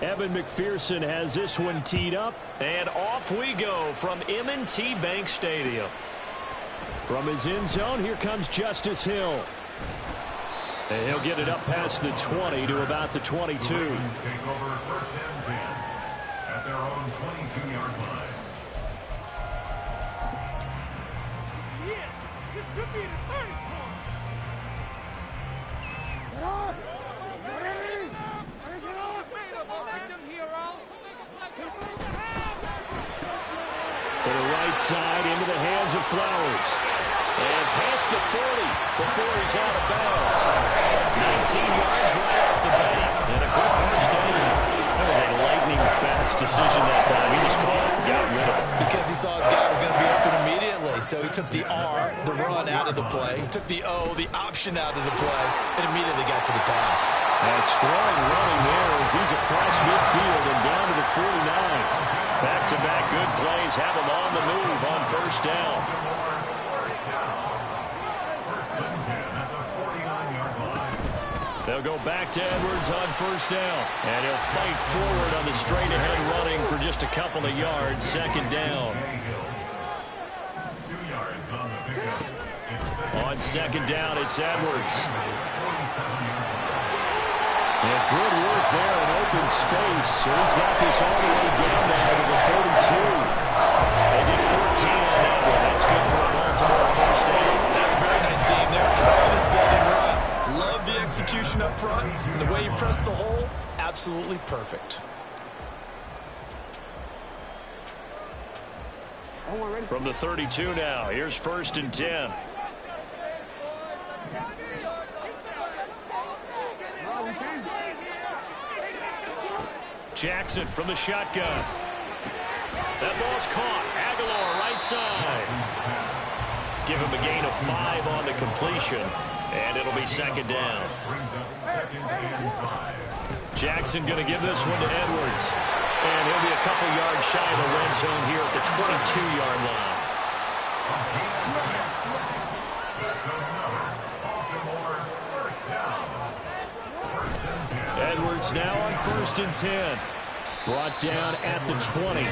Evan McPherson has this one teed up, and off we go from M&T Bank Stadium. From his end zone, here comes Justice Hill. And he'll get it up past the 20 to about the 22. Take over first and 10 at their own 22-yard line. Yeah, this could be the turning point. To the right side, into the hands of Flowers. And past the 40 before he's out of bounds. 19 yards right off the bat. And a quick first down. That was a lightning-fast decision that time. He just caught it and got rid of it. Because he saw his guy was going to be open immediately. So he took the R, the run, out of the play. He took the O, the option, out of the play, and immediately got to the pass. And strong running there as he's across midfield and down to the 49. Back-to-back good plays have him on the move on first down. They'll go back to Edwards on first down. And he'll fight forward on the straight-ahead running for just a couple of yards. Second down. On second down, it's Edwards. And good work there in open space. So he's got this all the way down now to the 42. They get 14 on that one. That's good for a Baltimore first down. That's a very nice game there. Confidence building run. Love the execution up front. And the way he pressed the hole, absolutely perfect. From the 32 now, here's first and 10. Jackson from the shotgun. That ball's caught. Aguilar right side. Give him a gain of 5 on the completion. And it'll be second down. Jackson going to give this one to Edwards. And he'll be a couple yards shy of the red zone here at the 22-yard line. Edwards now on first and 10. Brought down at the 20.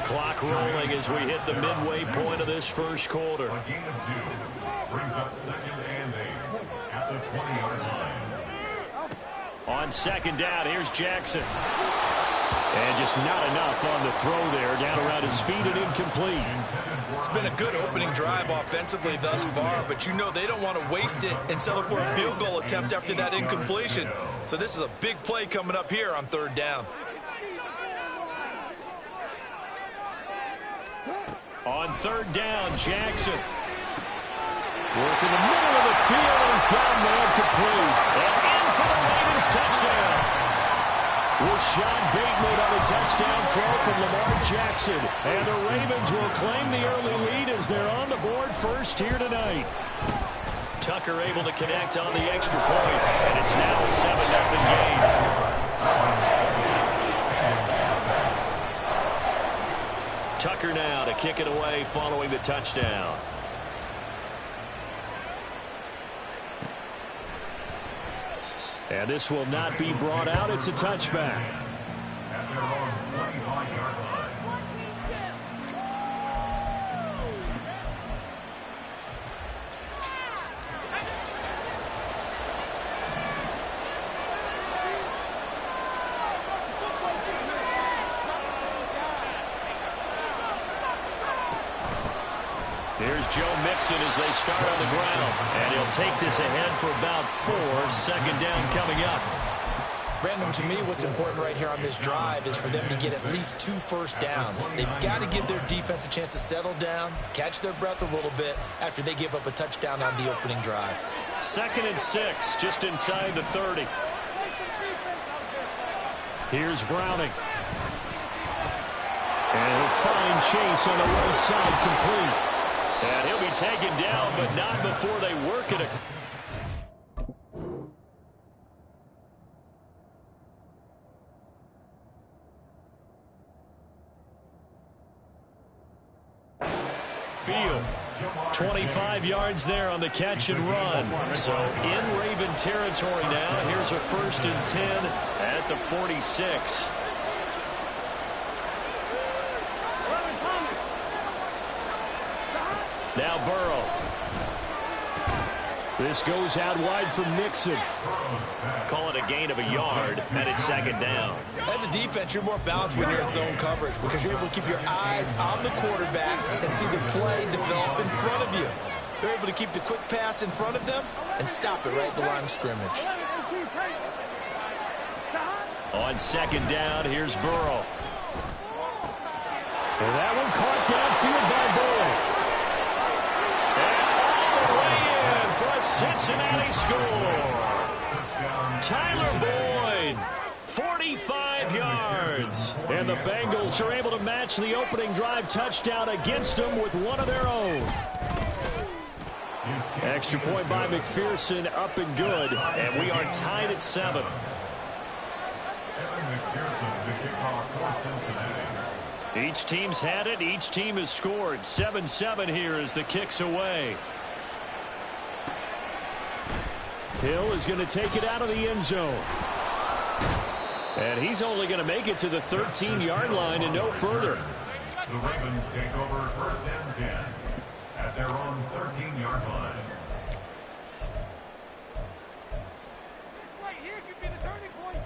Clock rolling as we hit the midway point of this first quarter. A gain of 2 brings up second and 8 at the 20-yard line. On second down, here's Jackson. And just not enough on the throw there. Down around his feet and incomplete. It's been a good opening drive offensively thus far, but you know they don't want to waste it and settle for a field goal attempt after that incompletion. So this is a big play coming up here on third down. On third down, Jackson. Work in the middle of the field, and he's got a man complete. And in for the Ravens touchdown. Rashad Bateman on a touchdown throw from Lamar Jackson. And the Ravens will claim the early lead as they're on the board first here tonight. Tucker able to connect on the extra point, and it's now a 7-0 game. Tucker now to kick it away following the touchdown. And this will not be brought out. It's a touchback. At their own 25-yard line. Here's Joe Mixon as they start on the ground. And he'll take this ahead for about 4. Second down coming up. Brandon, to me, what's important right here on this drive is for them to get at least 2 first downs. They've got to give their defense a chance to settle down, catch their breath a little bit after they give up a touchdown on the opening drive. Second and 6, just inside the 30. Here's Browning. And he'll find Chase on the right side complete. And he'll be taken down, but not before they work it. Field. 25 yards there on the catch and run. So in Raven territory now. Here's a 1st and 10 at the 46. Now Burrow. This goes out wide for Mixon. Call it a gain of a yard, and it's 2nd down. As a defense, you're more balanced when you're in zone coverage because you're able to keep your eyes on the quarterback and see the play develop in front of you. They're able to keep the quick pass in front of them and stop it right at the line of scrimmage. On 2nd down, here's Burrow. And that one caught downfield by Boyd. Cincinnati score. Tyler Boyd, 45 yards. And the Bengals are able to match the opening drive touchdown against them with one of their own. Extra point by McPherson, up and good. And we are tied at 7. Each team's had it. Each team has scored. 7-7 here as the kick's away. Hill is going to take it out of the end zone. And he's only going to make it to the 13-yard line and no further. The Ravens take over 1st and 10 at their own 13-yard line. This right here could be the turning point.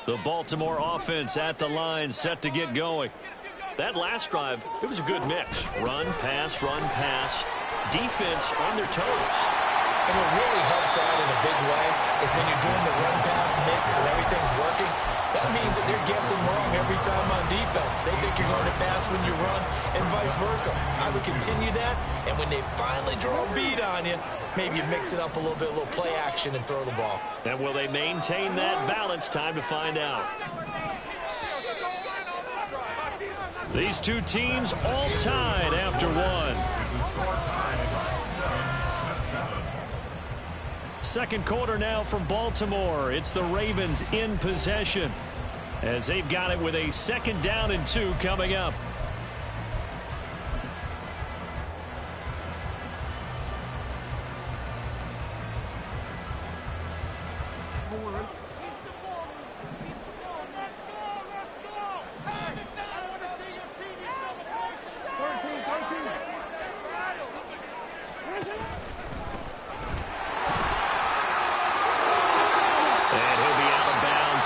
The Baltimore offense at the line, set to get going. That last drive, it was a good mix. Run, pass, defense on their toes. And what really helps out in a big way is when you're doing the run-pass mix and everything's working, that means that they're guessing wrong every time on defense. They think you're going to pass when you run and vice versa. I would continue that, and when they finally draw a bead on you, maybe you mix it up a little bit, a little play action and throw the ball. And will they maintain that balance? Time to find out. These two teams all tied after one. Second quarter now from Baltimore. It's the Ravens in possession as they've got it with a 2nd down and 2 coming up.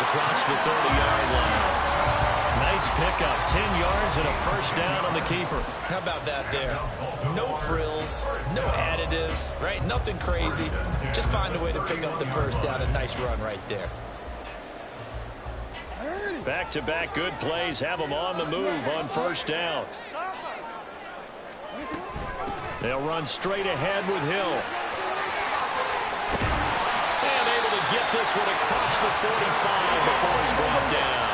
Across the 30-yard line. Nice pickup. 10 yards and a 1st down on the keeper. How about that there? No frills, no additives, right? Nothing crazy. Just find a way to pick up the 1st down. A nice run right there. Back-to-back good plays have them on the move on 1st down. They'll run straight ahead with Hill. Get this one across the 45 before he's brought down.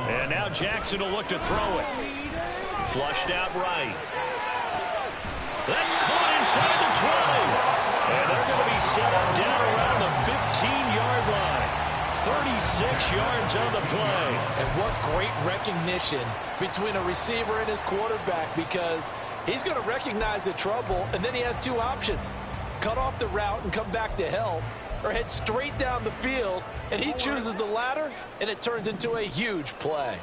And now Jackson will look to throw it. Flushed out right. That's caught inside the 20. And they're going to be set up down around the 15-yard line. 36 yards on the play. And what great recognition between a receiver and his quarterback, because he's going to recognize the trouble, and then he has 2 options. Cut off the route and come back to help, or head straight down the field, and he chooses the latter, and it turns into a huge play.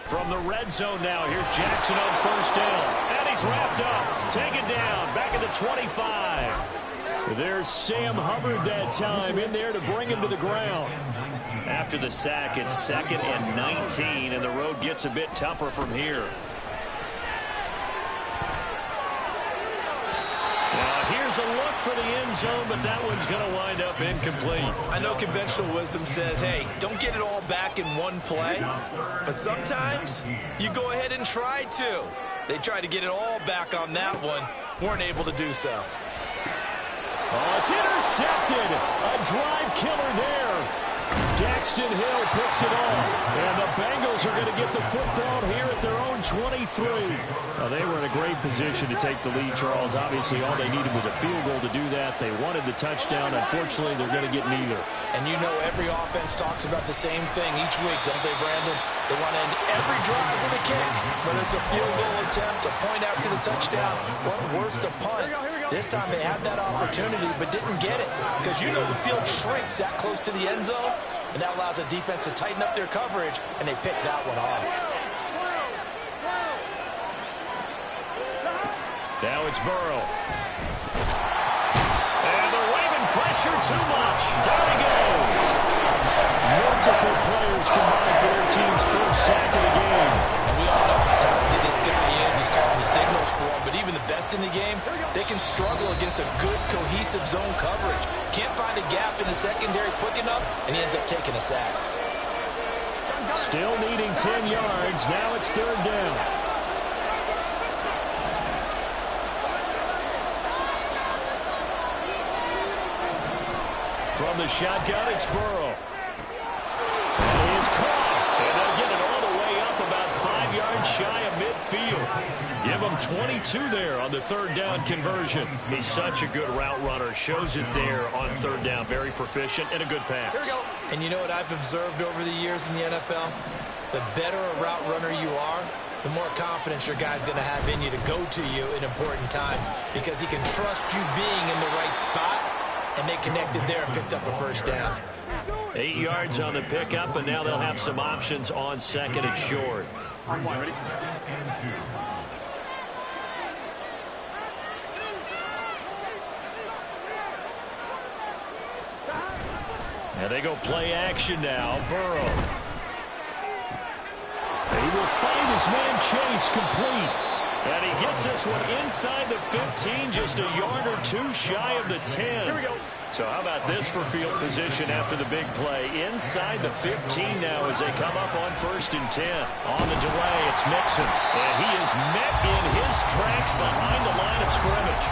From the red zone now, here's Jackson on 1st down. And he's wrapped up. Taken down. Back at the 25. There's Sam Hubbard that time in there to bring him to the ground. After the sack, it's 2nd and 19, and the road gets a bit tougher from here. Here's a look for the end zone, but that one's going to wind up incomplete. I know conventional wisdom says, hey, don't get it all back in one play. But sometimes you go ahead and try to. They tried to get it all back on that one. Weren't able to do so. Oh, it's intercepted. A drive killer there Braxton Hill picks it off. And the Bengals are going to get the football here at their own 23. Well, they were in a great position to take the lead, Charles. Obviously, all they needed was a field goal to do that. They wanted the touchdown. Unfortunately, they're going to get neither. And you know every offense talks about the same thing each week, don't they, Brandon? They want to end every drive with a kick. Whether it's a field goal attempt, a point after the touchdown, or worse, a punt. This time they had that opportunity but didn't get it because you know the field shrinks that close to the end zone, and that allows the defense to tighten up their coverage, and they picked that one off. Now it's Burrow. And they're waving pressure too much. Down he goes. Multiple players combined for their team's first sack of the game. And we all know how talented this guy is who's calling the signals for him, but even the best in the game, they can struggle against a good, cohesive zone coverage. Can't find a gap in the secondary quick enough, and he ends up taking a sack. Still needing 10 yards. Now it's third down. From the shotgun, it's Burrow. And he's caught. And they'll get it all the way up about 5 yards shy of midfield. Give him 22 there on the third down conversion. He's such a good route runner. Shows it there on third down. Very proficient and a good pass. Here we go. And you know what I've observed over the years in the NFL? The better a route runner you are, the more confidence your guy's going to have in you to go to you in important times because he can trust you being in the right spot, and they connected there and picked up a first down. 8 yards on the pickup, and now they'll have some options on second and short. Ready? And they go play action now. Burrow. He will find his man Chase complete. And he gets this one inside the 15, just a yard or two shy of the 10. Here we go. So how about this for field position after the big play? Inside the 15 now as they come up on 1st and 10. On the delay, it's Mixon. And he is met in his tracks behind the line of scrimmage.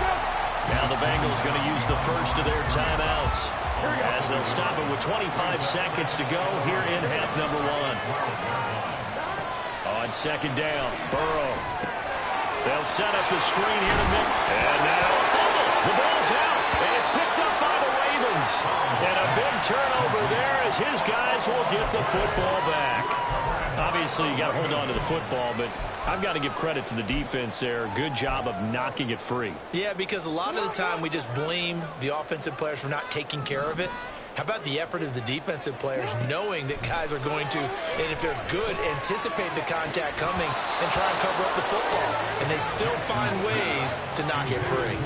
Now the Bengals going to use the first of their timeouts as they'll stop it with 25 seconds to go here in half number 1. On second down, Burrow. They'll set up the screen here to Mick. And now a fumble. The ball's out. And it's picked up by the Ravens. And a big turnover there as his guys will get the football back. Obviously, you got to hold on to the football, but I've got to give credit to the defense there. Good job of knocking it free. Yeah, because a lot of the time we just blame the offensive players for not taking care of it. How about the effort of the defensive players knowing that guys are going to, and if they're good, anticipate the contact coming and try and cover up the football. And they still find ways to knock it free.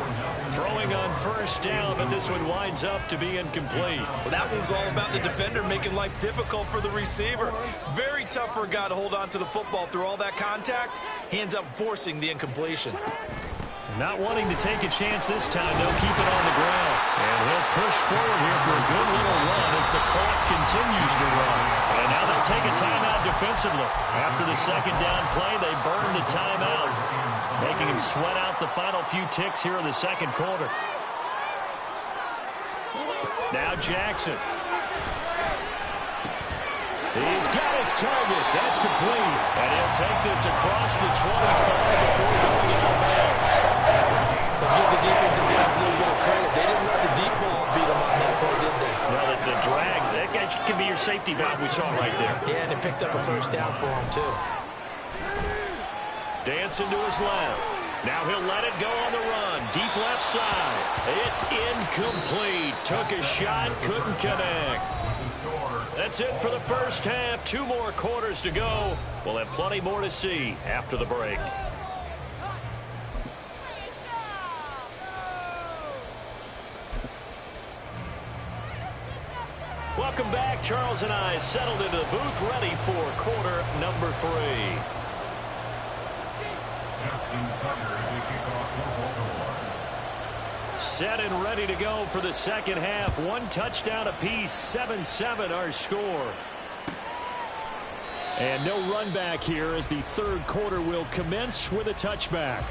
Throwing on first down, but this one winds up to be incomplete. Well, that one's all about the defender making life difficult for the receiver. Very tough for a guy to hold on to the football through all that contact. He ends up forcing the incompletion. Not wanting to take a chance this time, they'll keep it on the ground. And he'll push forward here for a good little run as the clock continues to run. And now they'll take a timeout defensively. After the second down play, they burn the timeout, making him sweat out the final few ticks here in the second quarter. Now Jackson. He's got his target. That's complete. And he'll take this across the 25 before going out of bounds. But give the defensive guys a little bit of credit. They didn't let the deep ball beat them on that play, did they? Well, the drag, that can be your safety valve we saw right there. Yeah, and it picked up a first down for him, too. Dancing to his left. Now he'll let it go on the run. Deep left side. It's incomplete. Took a shot, couldn't connect. That's it for the first half. 2 more quarters to go. We'll have plenty more to see after the break. Welcome back. Charles and I settled into the booth, ready for quarter number 3. Set and ready to go for the second half. 1 touchdown apiece, 7-7 our score. And no run back here as the third quarter will commence with a touchback.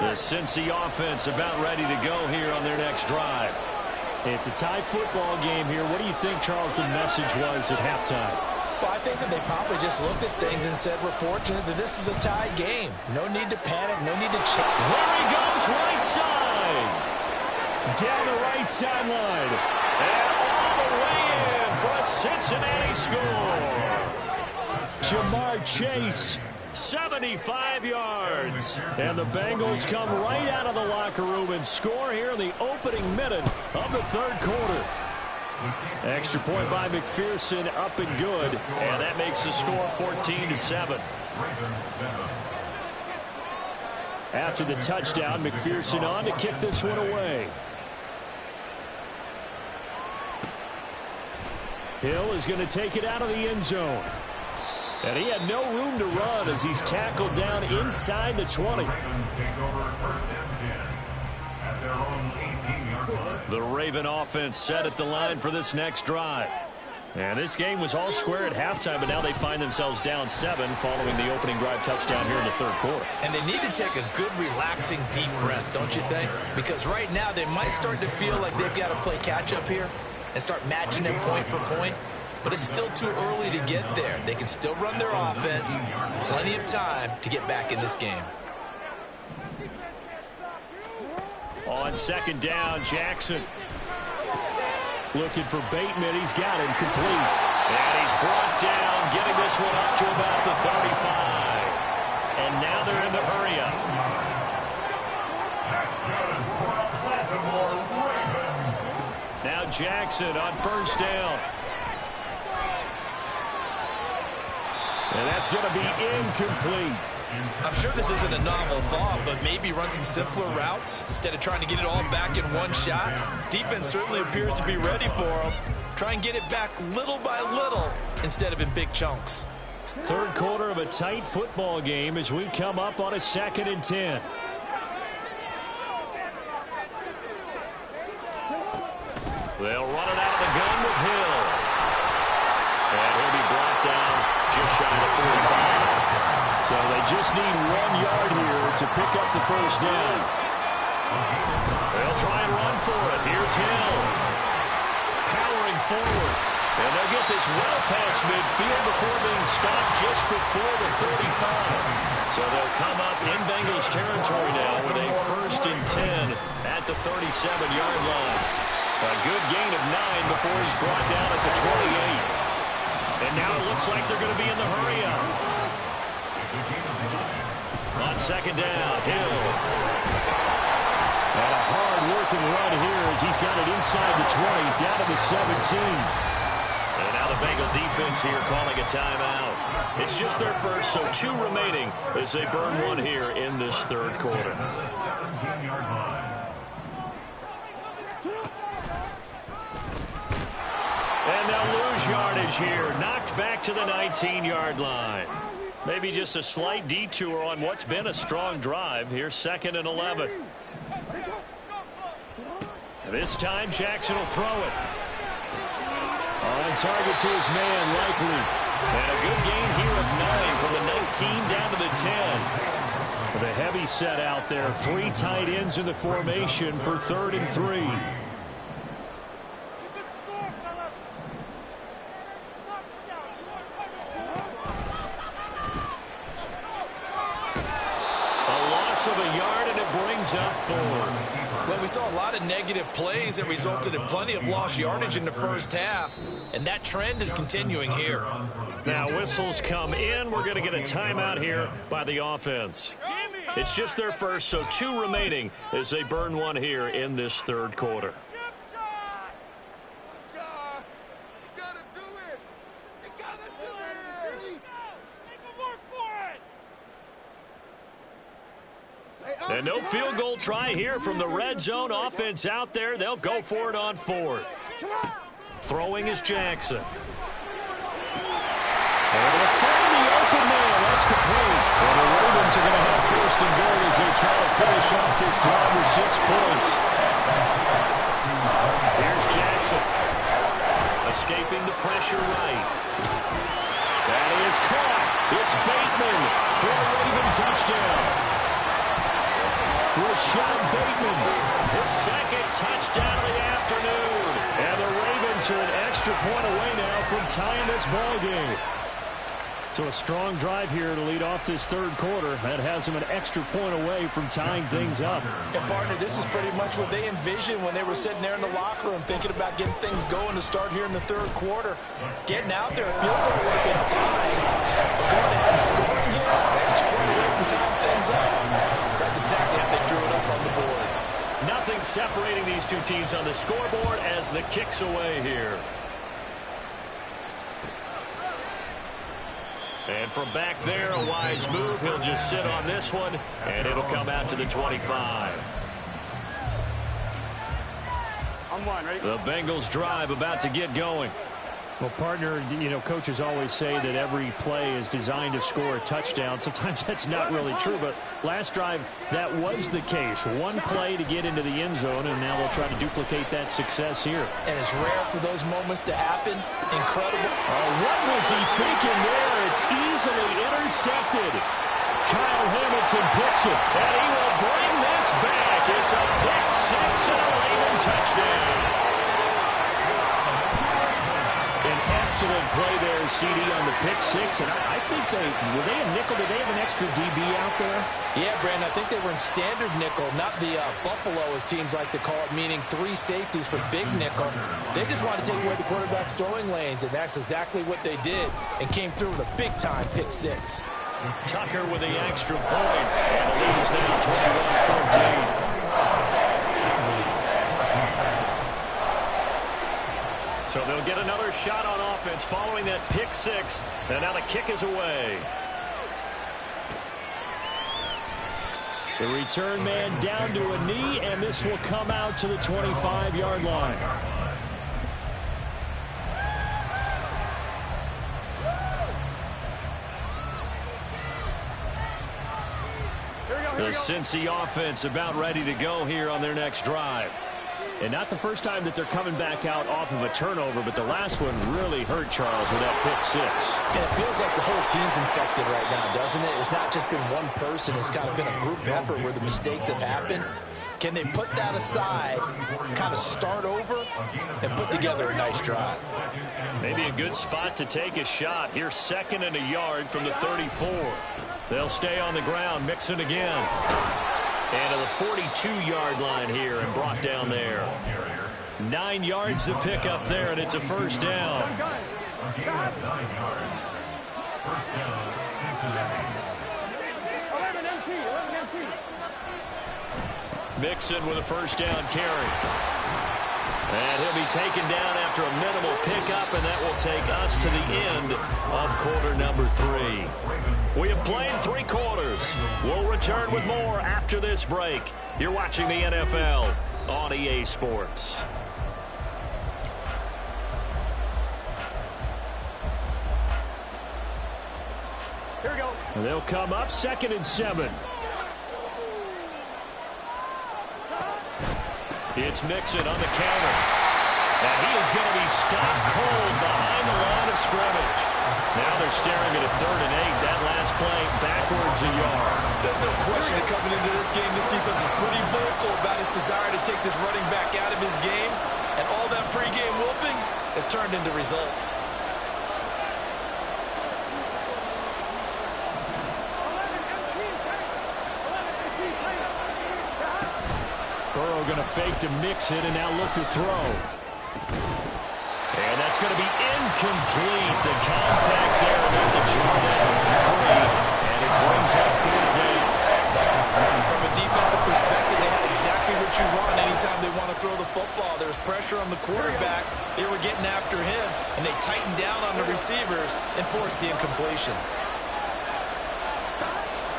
The Cincy offense about ready to go here on their next drive. It's a tie football game here. What do you think, Charles, the message was at halftime? Well, I think that they probably just looked at things and said, we're fortunate that this is a tie game. No need to panic, no need to check. There he goes, right side. Down the right sideline. And all the way in for a Cincinnati score. Jamar Chase, 75 yards. And the Bengals come right out of the locker room and score here in the opening minute of the third quarter. Extra point by McPherson, up and good. And that makes the score 14-7. After the touchdown, McPherson on to kick this one away. Hill is going to take it out of the end zone. And he had no room to run as he's tackled down inside the 20. The Raven offense set at the line for this next drive. And this game was all square at halftime, but now they find themselves down 7 following the opening drive touchdown here in the third quarter. And they need to take a good, relaxing, deep breath, don't you think? Because right now they might start to feel like they've got to play catch-up here and start matching them point for point. But it's still too early to get there. They can still run their offense. Plenty of time to get back in this game. On second down, Jackson. Looking for Bateman. He's got him complete. And he's brought down, getting this one up to about the 35. And now they're in the hurry-up. Now Jackson on first down. And that's going to be incomplete. I'm sure this isn't a novel thought, but maybe run some simpler routes instead of trying to get it all back in one shot. Defense certainly appears to be ready for him. Try and get it back little by little instead of in big chunks. Third quarter of a tight football game as we come up on a 2nd and 10. They'll run it out of the gun with Hill. And he'll be brought down just shy of 45. So they just need 1 yard here to pick up the first down. They'll try and run for it. Here's Hill. Powering forward. And they'll get this well past midfield before being stopped just before the 35. So they'll come up in Bengals territory now with a 1st and 10 at the 37-yard line. A good gain of 9 before he's brought down at the 28. And now it looks like they're going to be in the hurry-up. On second down, Hill. And a hard-working run here as he's got it inside the 20, down to the 17. And now the Bengal defense here calling a timeout. It's just their first, so 2 remaining as they burn 1 here in this third quarter. And they'll lose yardage here, knocked back to the 19-yard line. Maybe just a slight detour on what's been a strong drive. Here's 2nd and 11. This time, Jackson will throw it. On target to his man, Likely. And a good gain here of 9 from the 19 down to the 10. With a heavy set out there, 3 tight ends in the formation for 3rd and 3. Of a yard, and it brings up 4th. Well, we saw a lot of negative plays that resulted in plenty of lost yardage in the first half, and that trend is continuing here. Now whistles come in. We're going to get a timeout here by the offense. It's just their first, so 2 remaining as they burn 1 here in this third quarter. And no field goal try here from the red zone offense out there. They'll go for it on 4th. Throwing is Jackson. And they'll find the open man. That's complete. And the Ravens are going to have 1st and goal as they try to finish off this drive with 6 points. Here's Jackson. Escaping the pressure right. That is caught. It's Bateman for a Raven touchdown. Rashad Bateman, his second touchdown of the afternoon. And the Ravens are an extra point away now from tying this ball game. So a strong drive here to lead off this third quarter. That has them an extra point away from tying things up. And partner, this is pretty much what they envisioned when they were sitting there in the locker room thinking about getting things going to start here in the third quarter. Getting out there, field goal would have been fine. But going ahead and scoring here, extra point away from tying things up. That's exactly how they drew it up on the board. Nothing separating these two teams on the scoreboard as the kick's away here. And from back there, a wise move. He'll just sit on this one, and it'll come out to the 25. The Bengals drive about to get going. Well, partner, you know, coaches always say that every play is designed to score a touchdown. Sometimes that's not really true, but last drive, that was the case. One play to get into the end zone, and now they'll try to duplicate that success here. And it's rare for those moments to happen. Incredible. Oh, what was he thinking there? It's easily intercepted. Kyle Hamilton picks it, and he will bring this back. It's a pick six and a Raven touchdown. An excellent play there, CD, on the pick six. And I think were they a nickel? Did they have an extra DB out there? Yeah, Brandon, I think they were in standard nickel, not the Buffalo, as teams like to call it, meaning three safeties for big nickel. They just wanted to take away the quarterback's throwing lanes, and that's exactly what they did, and came through with a big-time pick six. Tucker with the extra point, and the lead is now 21-14. So they'll get another shot on offense following that pick six, and now the kick is away. The return man down to a knee, and this will come out to the 25-yard line. The Cincy offense about ready to go here on their next drive. And not the first time that they're coming back out off of a turnover, but the last one really hurt Charles with that pick six. And it feels like the whole team's infected right now, doesn't it? It's not just been one person. It's kind of been a group effort where the mistakes have happened. Can they put that aside, kind of start over, and put together a nice drive? Maybe a good spot to take a shot. Here's second and a yard from the 34. They'll stay on the ground, mixing again. And to the 42-yard line here and brought down there. 9 yards to pick up there, and it's a first down. Mixon with a first down carry. And he'll be taken down after a minimal pickup, and that will take us to the end of quarter number 3. We have played 3 quarters. We'll return with more after this break. You're watching the NFL on EA Sports. Here we go. They'll come up 2nd and 7. It's Mixon on the counter. And he is going to be stopped cold behind the line of scrimmage. Now they're staring at a 3rd and 8. That last play backwards a yard. There's no question that coming into this game, this defense is pretty vocal about its desire to take this running back out of his game. And all that pregame whooping has turned into results. Burrow going to fake to mix it and now look to throw. And that's going to be incomplete. The contact there enough to draw that free. And it brings up 4th down. From a defensive perspective, they had exactly what you want anytime they want to throw the football. There's pressure on the quarterback. They were getting after him, and they tightened down on the receivers and forced the incompletion.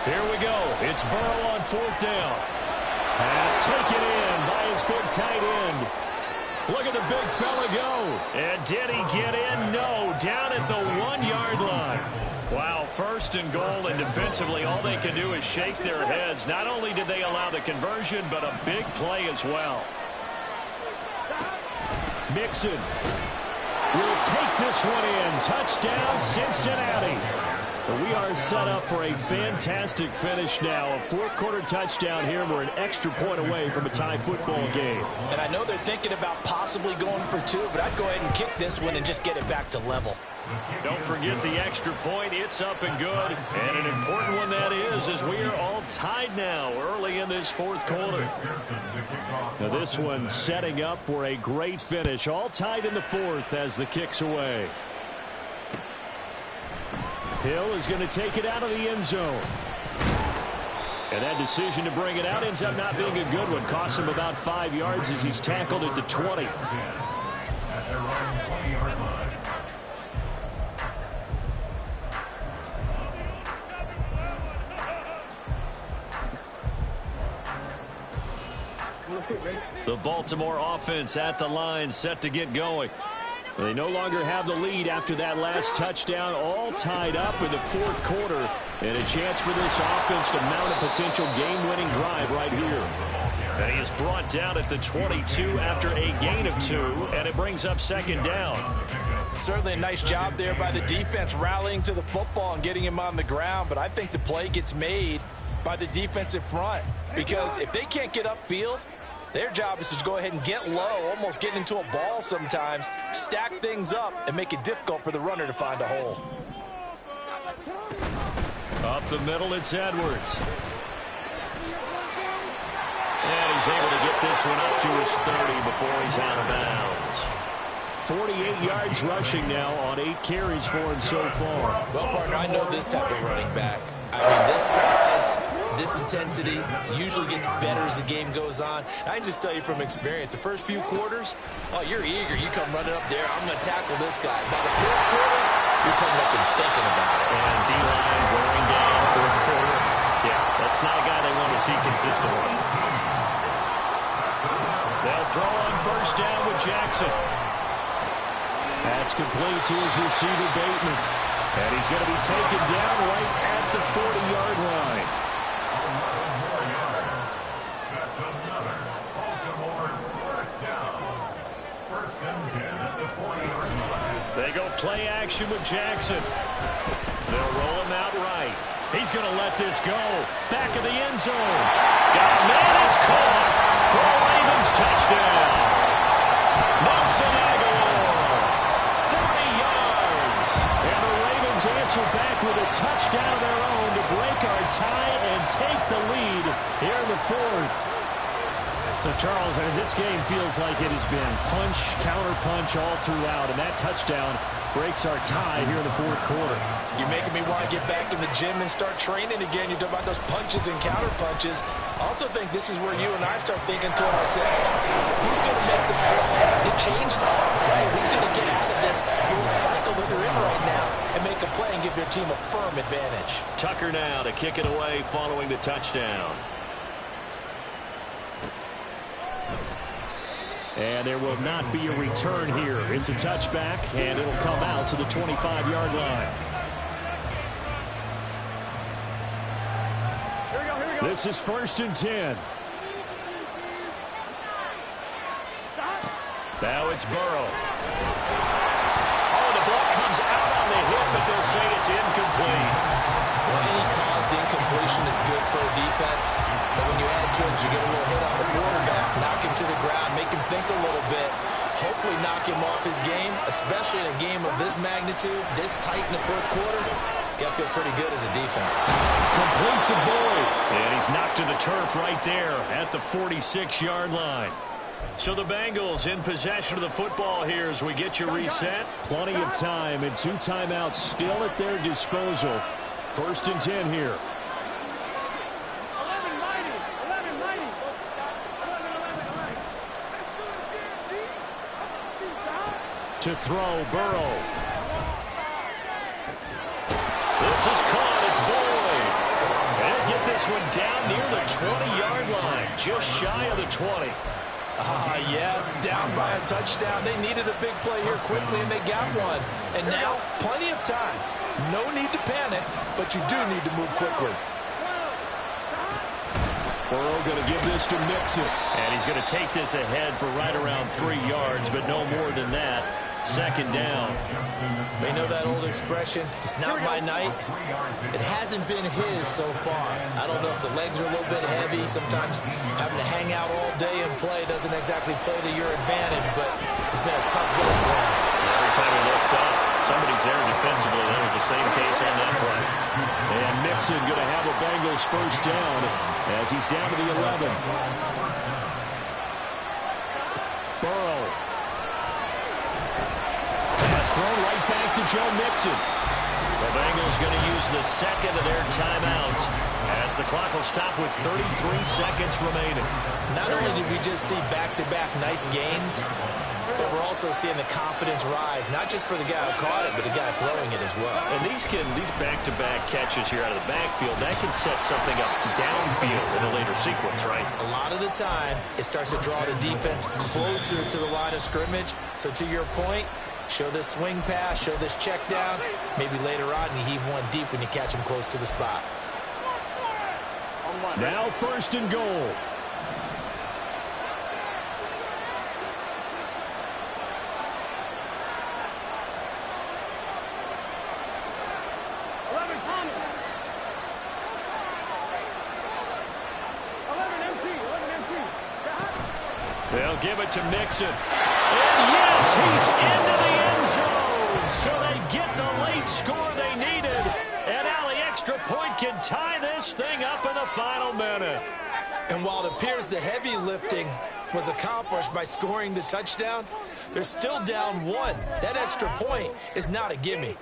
Here we go. It's Burrow on 4th down. Pass taken in by his big tight end. Look at the big fella go. And did he get in? No. Down at the 1-yard line. Wow, 1st and goal, and defensively all they can do is shake their heads. Not only did they allow the conversion, but a big play as well. Mixon will take this one in. Touchdown, Cincinnati. We are set up for a fantastic finish now. A fourth-quarter touchdown here. We're an extra point away from a tie football game. And I know they're thinking about possibly going for two, but I'd go ahead and kick this one and just get it back to level. Don't forget the extra point. It's up and good. And an important one that is, as we are all tied now early in this fourth quarter. Now this one setting up for a great finish. All tied in the fourth as the kick's away. Hill is going to take it out of the end zone. And that decision to bring it out ends up not being a good one. Costs him about 5 yards as he's tackled at the 20. At their own 20-yard line. The Baltimore offense at the line, set to get going. They no longer have the lead after that last touchdown, all tied up in the fourth quarter. And a chance for this offense to mount a potential game-winning drive right here. And he is brought down at the 22 after a gain of 2, and it brings up second down. Certainly a nice job there by the defense rallying to the football and getting him on the ground, but I think the play gets made by the defensive front, because if they can't get upfield, their job is to go ahead and get low, almost get into a ball sometimes, stack things up, and make it difficult for the runner to find a hole. Up the middle, it's Edwards. And he's able to get this one up to his 30 before he's out of bounds. 48 yards rushing now on 8 carries for him so far. Well, partner, I know this type of running back. I mean, this size, this intensity usually gets better as the game goes on. I can just tell you from experience, the first few quarters, oh, you're eager. You come running up there, I'm going to tackle this guy. By the fourth quarter, you're coming up and thinking about it. And D-line wearing down fourth quarter. Yeah, that's not a guy they want to see consistently. They'll throw on first down with Jackson. That's complete to his receiver, Bateman. And he's going to be taken down right at the 40-yard line. That's another Baltimore first down. First and 10 at the 40-yard line. They go play action with Jackson. They'll roll him out right. He's going to let this go. Back of the end zone. Got a man, it's caught for a Ravens touchdown. Nelson Aguilar, 30 yards. And the Ravens answer back with a touchdown of their own to break our tie and take the lead here in the fourth. So, Charles, this game feels like it has been punch, counter-punch all throughout, and that touchdown breaks our tie here in the fourth quarter. You're making me want to get back in the gym and start training again. You talk about those punches and counter-punches. I also think this is where you and I start thinking to ourselves, who's going to make the play to change that, right? Who's going to get out of this little cycle that they're in right now and make a play and give their team a firm advantage? Tucker now to kick it away following the touchdown. And there will not be a return here. It's a touchback, and it'll come out to the 25-yard line. Here we go. This is first and 10. Now it's Burrow. Oh, the ball comes out on the hit, but they'll say it's incomplete. Well, any caused incompletion is good for a defense, but when you add to it, you get a little hit on the quarterback, knock him to the ground, make him think a little bit, hopefully knock him off his game, especially in a game of this magnitude, this tight in the fourth quarter. Got to feel pretty good as a defense. Complete to Boyd. And he's knocked to the turf right there at the 46-yard line. So the Bengals in possession of the football here as we get you reset. Plenty of time and 2 timeouts still at their disposal. First and 10 here. To throw, Burrow. This is caught. It's Boyd. And get this one down near the 20-yard line, just shy of the 20. Yes, down by a touchdown. They needed a big play here quickly, and they got one. And now, plenty of time. No need to panic, but you do need to move quickly. Burrow going to give this to Mixon. And he's going to take this ahead for right around 3 yards, but no more than that. second down. We know that old expression, it's not my night. It hasn't been his so far. I don't know if the legs are a little bit heavy. Sometimes having to hang out all day and play doesn't exactly play to your advantage, but it's been a tough go for him. Every time he looks up, somebody's there defensively. That was the same case on that play. And Mixon going to have a Bengals first down as he's down to the 11. Burrow. Pass thrown right back to Joe Mixon. The Bengals going to use the second of their timeouts as the clock will stop with 33 seconds remaining. Not only did we just see back-to-back nice gains, but we're also seeing the confidence rise, not just for the guy who caught it, but the guy throwing it as well. And these back-to-back catches here out of the backfield, that can set something up downfield in a later sequence, right? A lot of the time, it starts to draw the defense closer to the line of scrimmage. So to your point, show this swing pass, show this check down. Maybe later on you heave one deep when you catch him close to the spot. Now first and goal. They'll give it to Mixon. And yes, he's into the end zone. So they get the late score they needed. And now the extra point can tie this thing up in the final minute. And while it appears the heavy lifting was accomplished by scoring the touchdown, they're still down one. That extra point is not a gimme.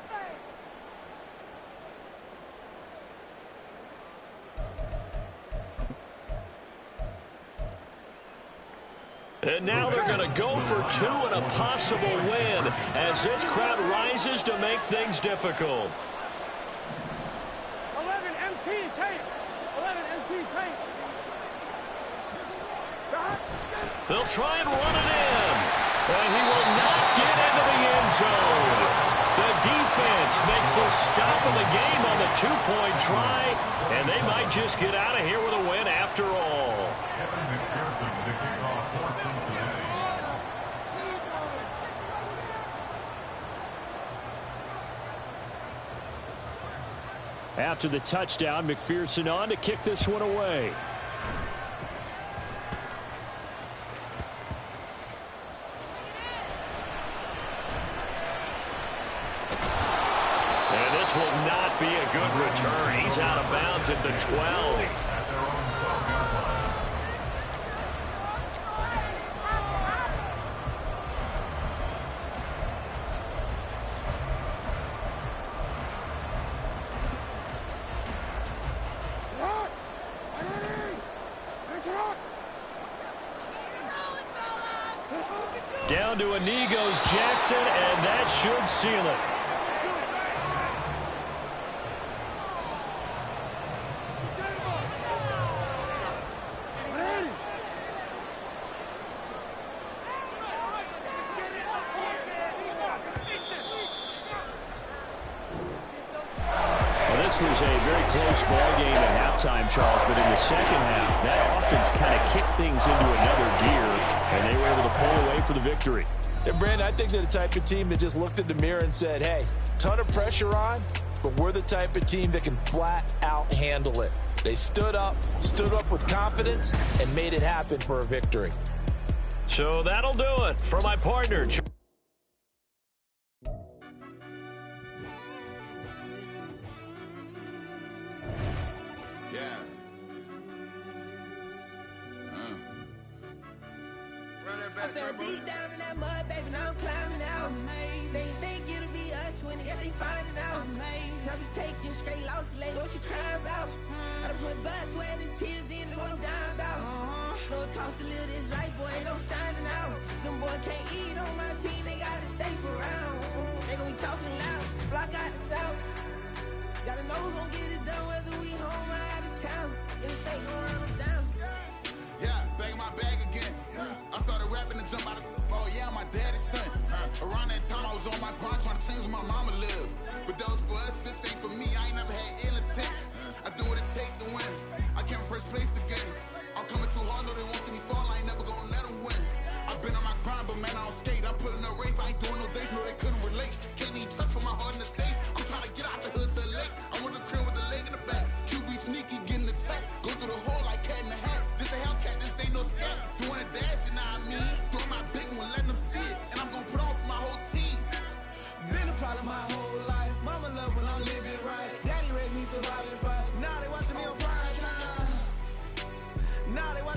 And now they're going to go for two and a possible win as this crowd rises to make things difficult. 11 MT tape. 11 MT tape. They'll try and run it in. And he will not get into the end zone. The defense makes the stop of the game on the two-point try, and they might just get out of here with a win after all. After the touchdown, McPherson on to kick this one away. And this will not be a good return. He's out of bounds at the 12. Down to Anigos Jackson, and that should seal it. Well, this was a very close ball game at halftime, Charles, but in the second half, that offense kind of kicked things into another gear, and they were able to pull away for the victory. And Brandon, I think they're the type of team that just looked in the mirror and said, hey, ton of pressure on, but we're the type of team that can flat out handle it. They stood up with confidence, and made it happen for a victory. So that'll do it for my partner. I fell deep down in that mud, baby, now I'm climbing out. They think it'll be us when they finding out. I be taking straight losses, lady, what you crying about? I done put blood, sweat, and tears in, that's what I'm dying about. Know it costs to live this life, boy, ain't no signing out. Them boy can't eat on my team, they gotta stay for round. They gon' be talking loud, block out the south. Gotta know who gon' get it done, whether we home or out of town. In the state gon' run them down. Yeah, back in my bag again. I started rapping to jump out of oh yeah, my daddy's son. Around that time I was on my grind trying to change where my mama lived. But that was for us, this ain't for me. I ain't never had ill intent. I do what it take to win. I came first place again. I'm coming too hard, no they won't see me fall. I ain't never gonna let them win. I've been on my grind, but man I don't skate. I'm putting up race, I ain't doing no days, no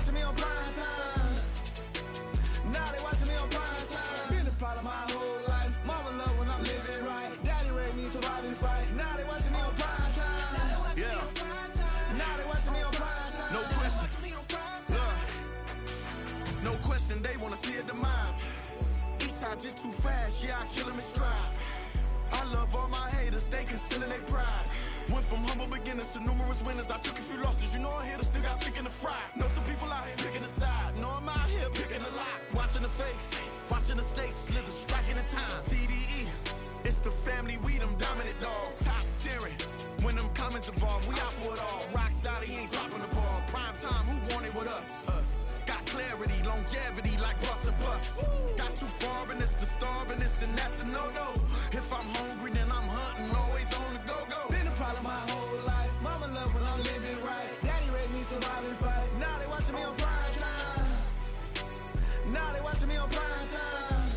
watching me on prime time. Now they watching me on prime time. Been a problem my whole life. Mama love when I'm living right. Daddy raised me surviving fight. Now they watching me on prime time. Yeah. Now they watching me on prime time. No question. Look. No question, they wanna see a demise. Eastside just too fast, yeah, I kill them in stride. I love all my haters, they concealing their pride. Went from humble beginners to numerous winners. I took a few losses, you know I hit, still got chicken to fry. Know some people out here picking a side, know I'm out here picking a lot. Watching the fakes, watching the stakes, slither, striking the time. TDE, it's the family, we them dominant dogs. Top tiering, when them comments involved, we out for it all. Rock side, he ain't dropping the ball. Prime time, who want it with us? Got clarity, longevity, like bus and bus. Got too far and it's the starving, this and that's a no-no. If I'm hungry, then I'm hunting, always on the go-go. Been a problem my whole life. Mama love when I'm living right. Daddy raised me surviving fight. Now they watching me on prime time. Now they watching me on prime time.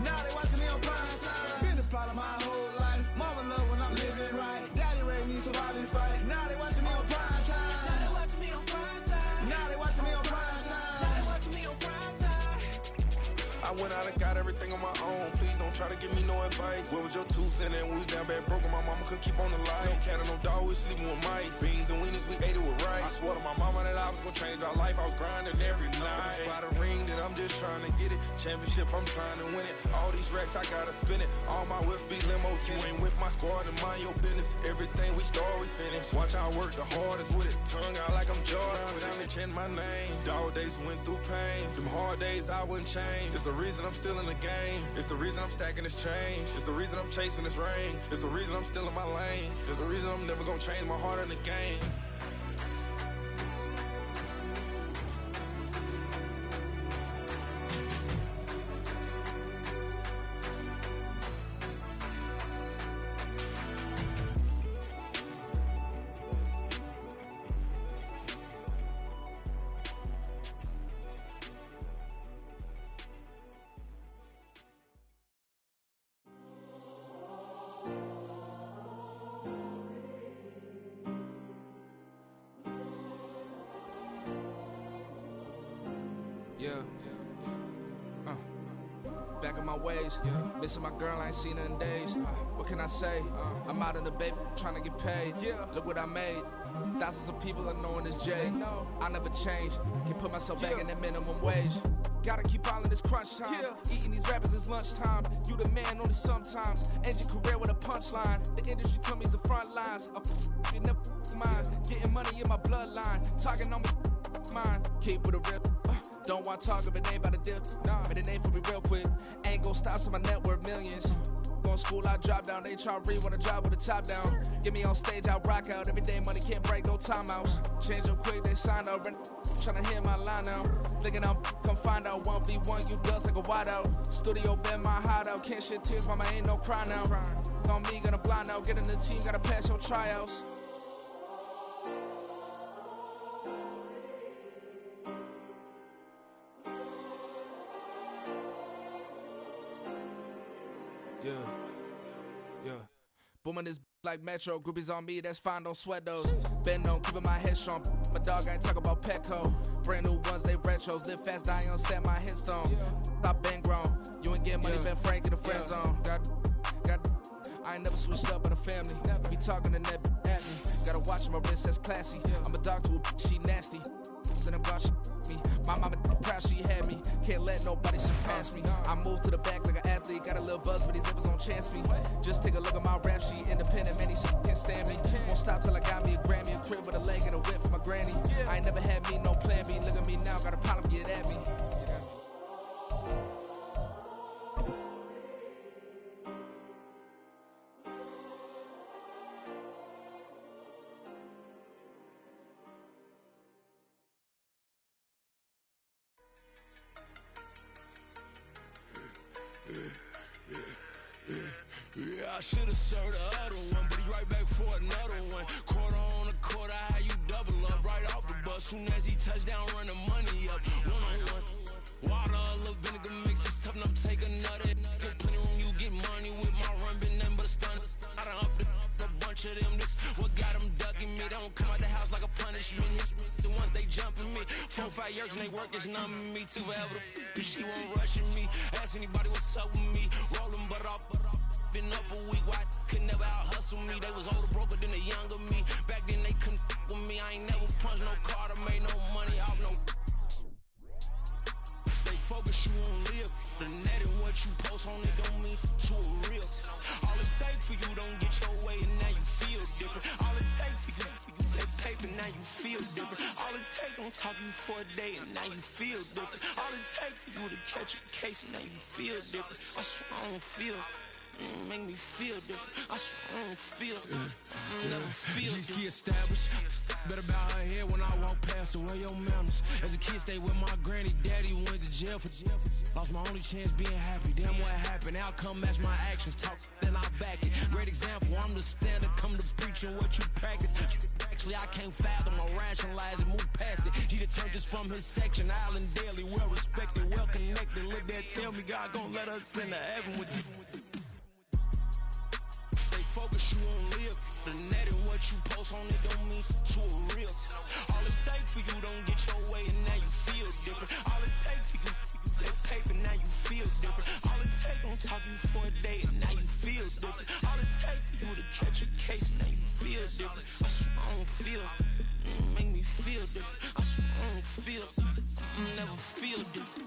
Now they watching me on prime time. Been a problem my whole life. Mama love when I'm living right. Daddy raised me surviving fight. Now they watching me on prime time. Now they watching me on prime time. Now they watching me on prime time. Now they watching me on prime time. I went out and got everything on my own. Please don't try to give me no advice. What was your 2 cents and we was down bad broke and my mama couldn't keep on the light. No cat and no dog, we sleeping with mice. Beans and weenies, we ate it with rice. I swore to my mama that I was gonna change our life. I was grinding every night. By the ring that I'm just trying to get it. Championship, I'm trying to win it. All these racks, I gotta spin it. All my whips be limo tinted. You ain't with my squad and mind your business. Everything we start, we finish. Watch I work the hardest with it. Tongue out like I'm Jordan. Without me change my name. Dog days went through pain. Them hard days I wouldn't change. It's the reason I'm still in the game. It's the reason I'm stacking this change. It's the reason I'm chasing this rain. It's the reason I'm still in my lane. It's the reason I'm never gonna change my heart in the game. Yeah. Back in my ways. Missing my girl, I ain't seen her in days. What can I say? I'm out in the baby trying to get paid. Look what I made. Thousands of people are knowing this Jay. I never change. Can put myself back in that minimum wage. Gotta keep all in this crunch time. Eating these rappers is lunchtime. You the man only sometimes. End your career with a punchline. The industry told me it's the front lines. You never mind. Getting money in my bloodline. Talking on me mine. Keep with a real. Don't want to talk if it ain't about a deal. But it ain't for me real quick. Ain't gon' stop till my net worth millions. Going school, I drop down. They try to read when I drive with the top down. Get me on stage, I rock out. Every day money can't break, no timeouts. Change up quick, they sign up. Tryna hear my line now. Thinking I'm come find out 1v1, you dust like a wideout. Studio been my hideout. Can't shed tears, mama ain't no cry now. On me, gonna blind out. Get in the team, gotta pass your tryouts. Yeah. Booming this like Metro, groupies on me, that's fine, don't sweat those. Been on, keeping my head strong. My dog ain't talk about Petco. Brand new ones, they retros. Live fast, die on, stand my headstone. I've been grown. You ain't get money, been frank in the friend zone. I ain't never switched up on the family. Be talking to that at me. Gotta watch my wrist, that's classy. I'm a dog to a she nasty. Then I'm about she me. My mama proud she had me. Can't let nobody surpass me. I moved to the back like an athlete. Got a little buzz, but these zippers don't chance me. Just take a look at my rap sheet. Independent, man, these can't stand me. Won't stop till I got me a Grammy, a crib with a leg and a whip for my granny. I ain't never had me no plan B. Look at me now, got a problem, get at me. Yeah, I should've served the other one, but he right back for another one. Quarter on a quarter, how you double up right off the bus. Soon as he touched down, run the money up. One-on-one. Water, a little vinegar mix, it's tough enough to take another. Still plenty room, you get money with my run, been nothing but a stun. I done up a bunch of them, this what got them ducking me. They don't come out the house like a punishment. The ones they jumping me, 4 or 5 years and they work is numbing me too forever. She won't rushing me. Ask anybody what's up with me. Rolling butt off. Been up a week, why could never out hustle me? They was older, broker than the younger me. Back then they couldn't with me. I ain't never punched no card or made no money off no. Stay focused, you won't live. The net and what you post on it don't mean to a real. All it take for you don't get your way and now you feel different. All it take for you that paper, now you feel different. All it take don't talk you for a day and now you feel different. All it take for you to catch a case and now you feel different. I swear I don't feel. Make me feel different. I swear I don't feel. I never feel different. G-ski established. Better bow her head when I walk past her. Where your manners? As a kid, stayed with my granny. Daddy went to jail for jail. Lost my only chance being happy. Damn, what happened? Outcome match my actions. Talk, then I back it. Great example. I'm the standard. Come to preaching what you practice. Actually, I can't fathom or rationalize it. Move past it. He determined just from his section. Island daily, well respected, well connected. Look there, tell me God gon' let us into heaven with you. Focus, you won't live. The net and what you post on it don't mean to a real. All it take for you don't get your way and now you feel different. All it take for you that paper, now you feel different. All it take don't talk you for a day and now you feel different. All it take for you to catch a case and now you feel different. I swear I don't feel. Make me feel different. I swear I don't feel. I never feel different.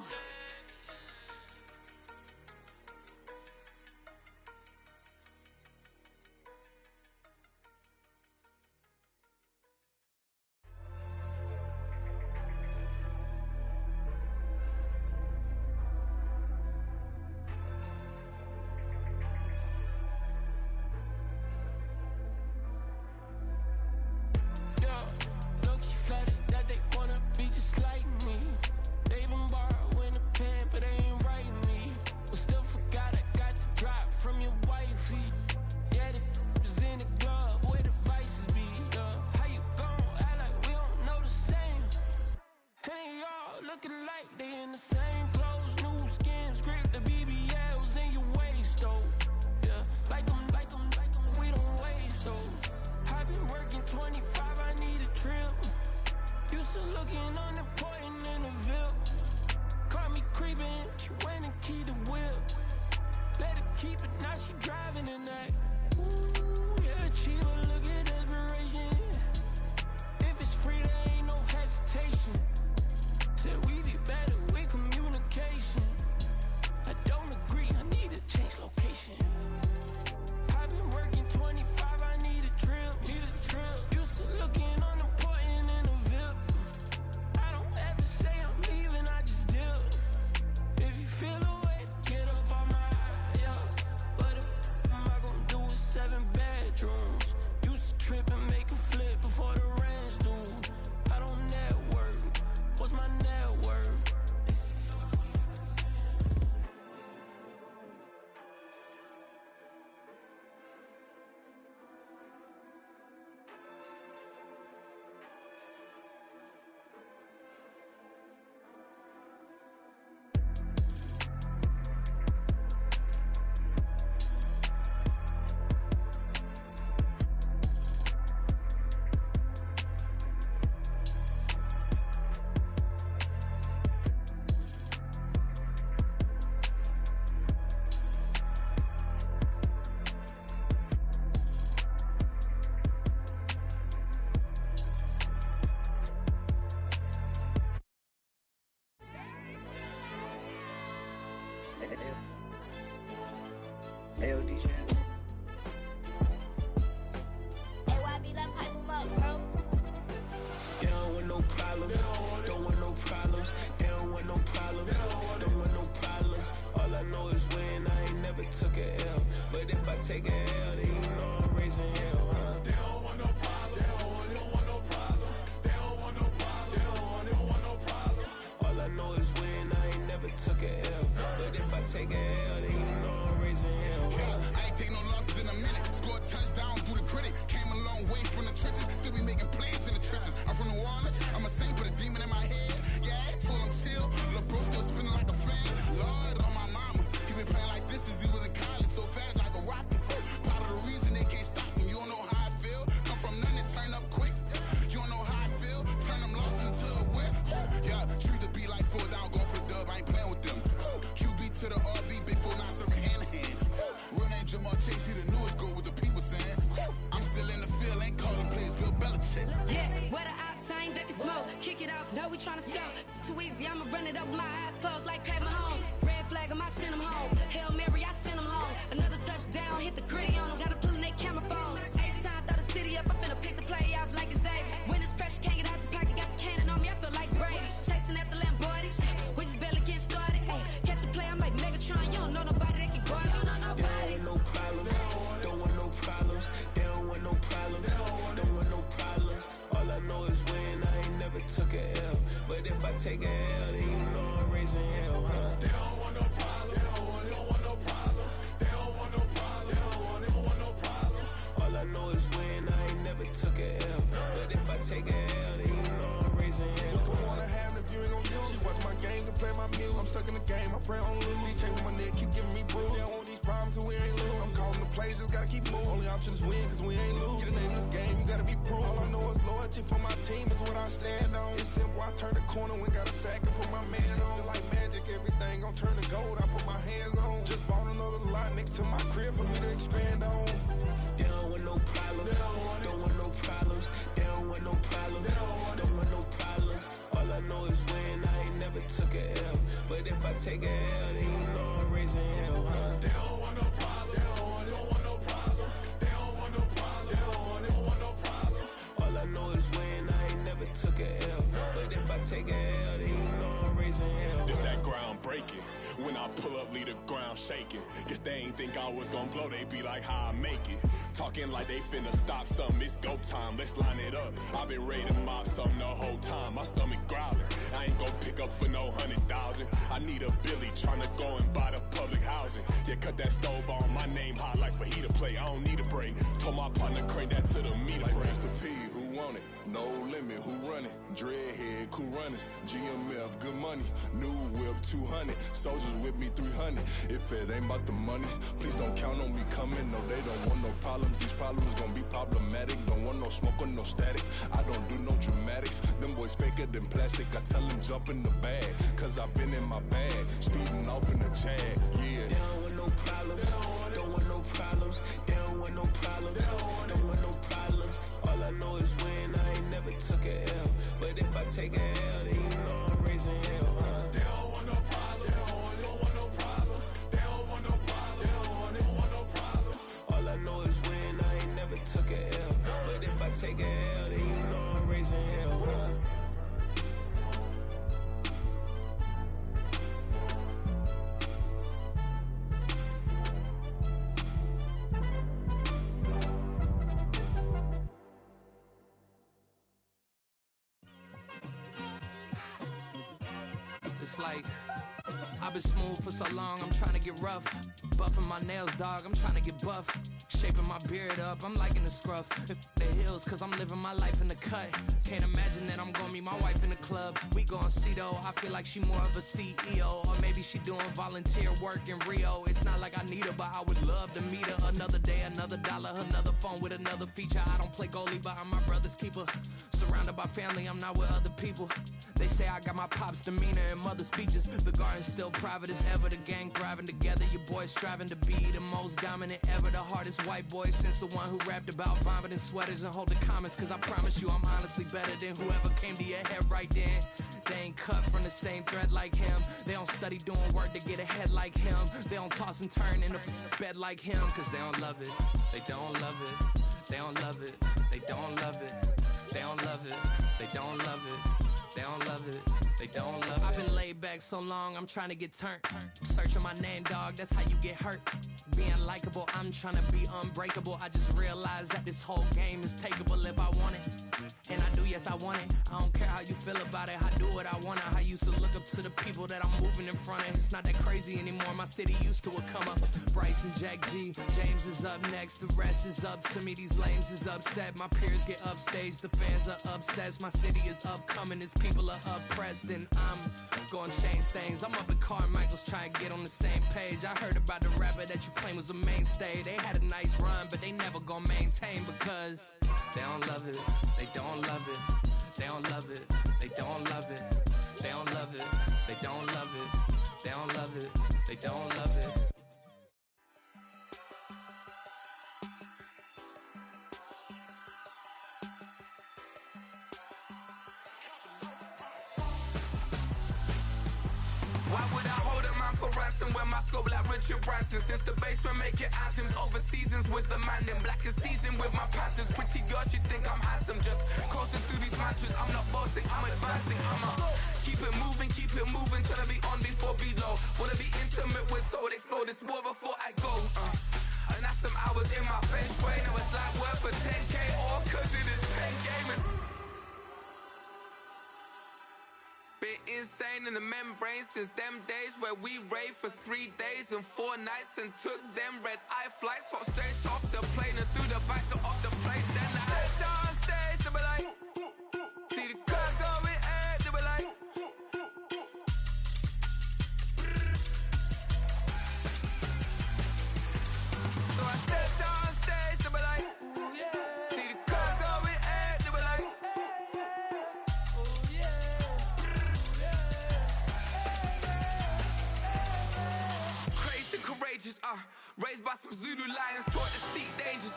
Now we tryna sell. Too easy, I'ma run it up with my eyes closed like Pat Mahomes. Red flag, I send them home. Hail Mary, I send them long. Another touchdown, hit the gritty on them. Gotta pull in their camera phones. H-time, throw the city up. I'm finna pick the play off like it's Xavier. When it's pressure, can't get out the pocket. Got the cannon on me, I feel like Brady. Chasing at the Lamborghini. We just barely getting started. Ay, catch a play, I'm like Megatron. You don't know nobody that can guard me. You don't know nobody. They don't want no problems. Don't want no problems. They don't want no problems. Don't want no problems. All I know is win. I ain't never took a L. But if I take a L, then you know I'm raising hell, huh? They don't want no problems. They don't want no problems. They don't want no problems. They don't want no problems. All I know is win. I ain't never took a L. But if I take a L, then you know I'm raising hell. What's the point of having if you ain't gon' use? She watch my games and play my music. I'm stuck in the game. I pray on lose. These chains on my neck keep giving me bruise. They don't want these problems cause we ain't lose. I'm calling the plays, just gotta keep moving. Only option is win cause we ain't lose. Get the name of this game, you gotta be proof. All I know is loyalty for my team is what I stand on. It's simple, I turn the corner when got a sack and put my man on. Like magic, everything gon' turn to gold. I put my hands on. Just bought another lot next to my crib for me to expand on. They don't want no problems. Don't want no problems. They don't want no problems. Don't want no problems. All I know is win. I ain't never took a L. But if I take a L, then you know I'm raising hell, huh? They don't want no problems. They don't want no problems. They don't want no problems. They don't want no problems. All I know is win. I ain't never took a L. But if I take a L, then you know I'm raising hell. It's that ground breaking. When I pull up, leave the ground shaking. Guess they ain't think I was gonna blow. They be like, how I make it. Talking like they finna stop something. It's go time. Let's line it up. I've been ready to mop something the whole time. My stomach growling. I ain't gon' pick up for no 100,000. I need a Billy tryna go and buy the public housing. Yeah, cut that stove on. My name hot like fajita play. I don't need a break. Told my partner crank that to the meter like break. Mr. P, who want it? No limit, who run it? Dreadhead, cool runners. GMF, good money. New whip, 200. Soldiers with me, 300. If it ain't about the money, please don't count on me coming. No, they don't want no problems. These problems gon' be problematic. Don't want no smoke or no static. I don't do no dramatics. Them boys faker than plastic. I tell them jump in the bag, cause I've been in my bag. Speeding off in the Jag, yeah. They don't want no problems. Don't want no problems. They don't want no problems. Don't want no problems. All I know is win. I ain't never took a L. But if I take a L, then you know I'm raising hell, huh? They don't want no problems. They don't want no problems. They don't want no problems. They don't want no problems. All I know is win. I ain't never took a L. But if I take a L, then you know I'm raising hell, huh? It's like I've been smooth for so long, I'm trying to get rough. Buffing my nails, dog, I'm trying to get buff. Shaping my beard up, I'm liking the scruff. The hills, cause I'm living my life in the cut. Can't imagine that I'm gonna meet my wife in the club. We gon' see though, I feel like she more of a CEO. Or maybe she doing volunteer work in Rio. It's not like I need her, but I would love to meet her. Another day, another dollar, another phone with another feature. I don't play goalie, but I'm my brother's keeper. Surrounded by family, I'm not with other people. They say I got my pop's demeanor and mother's features. The garden's still private as ever. The gang thriving together. Your boys striving to be the most dominant ever. The hardest white boy since the one who rapped about vomiting sweaters and holding comments. Cause I promise you I'm honestly better than whoever came to your head right then. They ain't cut from the same thread like him. They don't study doing work to get ahead like him. They don't toss and turn in a bed like him. Cause they don't love it. They don't love it. They don't love it. They don't love it. They don't love it. They don't love it. They don't love it, they don't love it. I've been laid back so long, I'm trying to get turned. Searching my name, dog, that's how you get hurt. Being likable, I'm trying to be unbreakable. I just realized that this whole game is takeable if I want it. And I do, yes, I want it. I don't care how you feel about it, I do what I want. I used to look up to the people that I'm moving in front of. It's not that crazy anymore, my city used to come up. Bryce and Jack G, James is up next. The rest is up to me, these lames is upset. My peers get upstage, the fans are obsessed. My city is upcoming, it's people are oppressed, and I'm gonna change things. I'm up at Carmichael's trying to get on the same page. I heard about the rapper that you claim was a mainstay. They had a nice run, but they never gonna maintain because they don't love it. They don't love it. They don't love it. They don't love it. They don't love it. They don't love it. They don't love it. They don't love it. Why would I hold a man for ransom when my scope like Richard Branson? Since the basement make it anthems over seasons with the man in black is teasing with my panthers. Pretty girls, you think I'm handsome, just coasting through these mantras. I'm not bossing, I'm advancing. I'ma keep it moving, trying to be on before below. Wanna be intimate with soul, explode this war before I go. And that's some hours in my bench way. Now it's like work for 10K, all cause it is pen gaming. Been insane in the membrane since them days where we raved for 3 days and 4 nights and took them red eye flights, hot straight off the plane and through the back door of the place. Then I stepped on stage, they be like, see the crowd going air, they be like, so I stepped on stage, they be like, ooh yeah, see the crowd going air, they be like, ooh yeah. Courageous, raised by some Zulu lions, taught to seek dangers,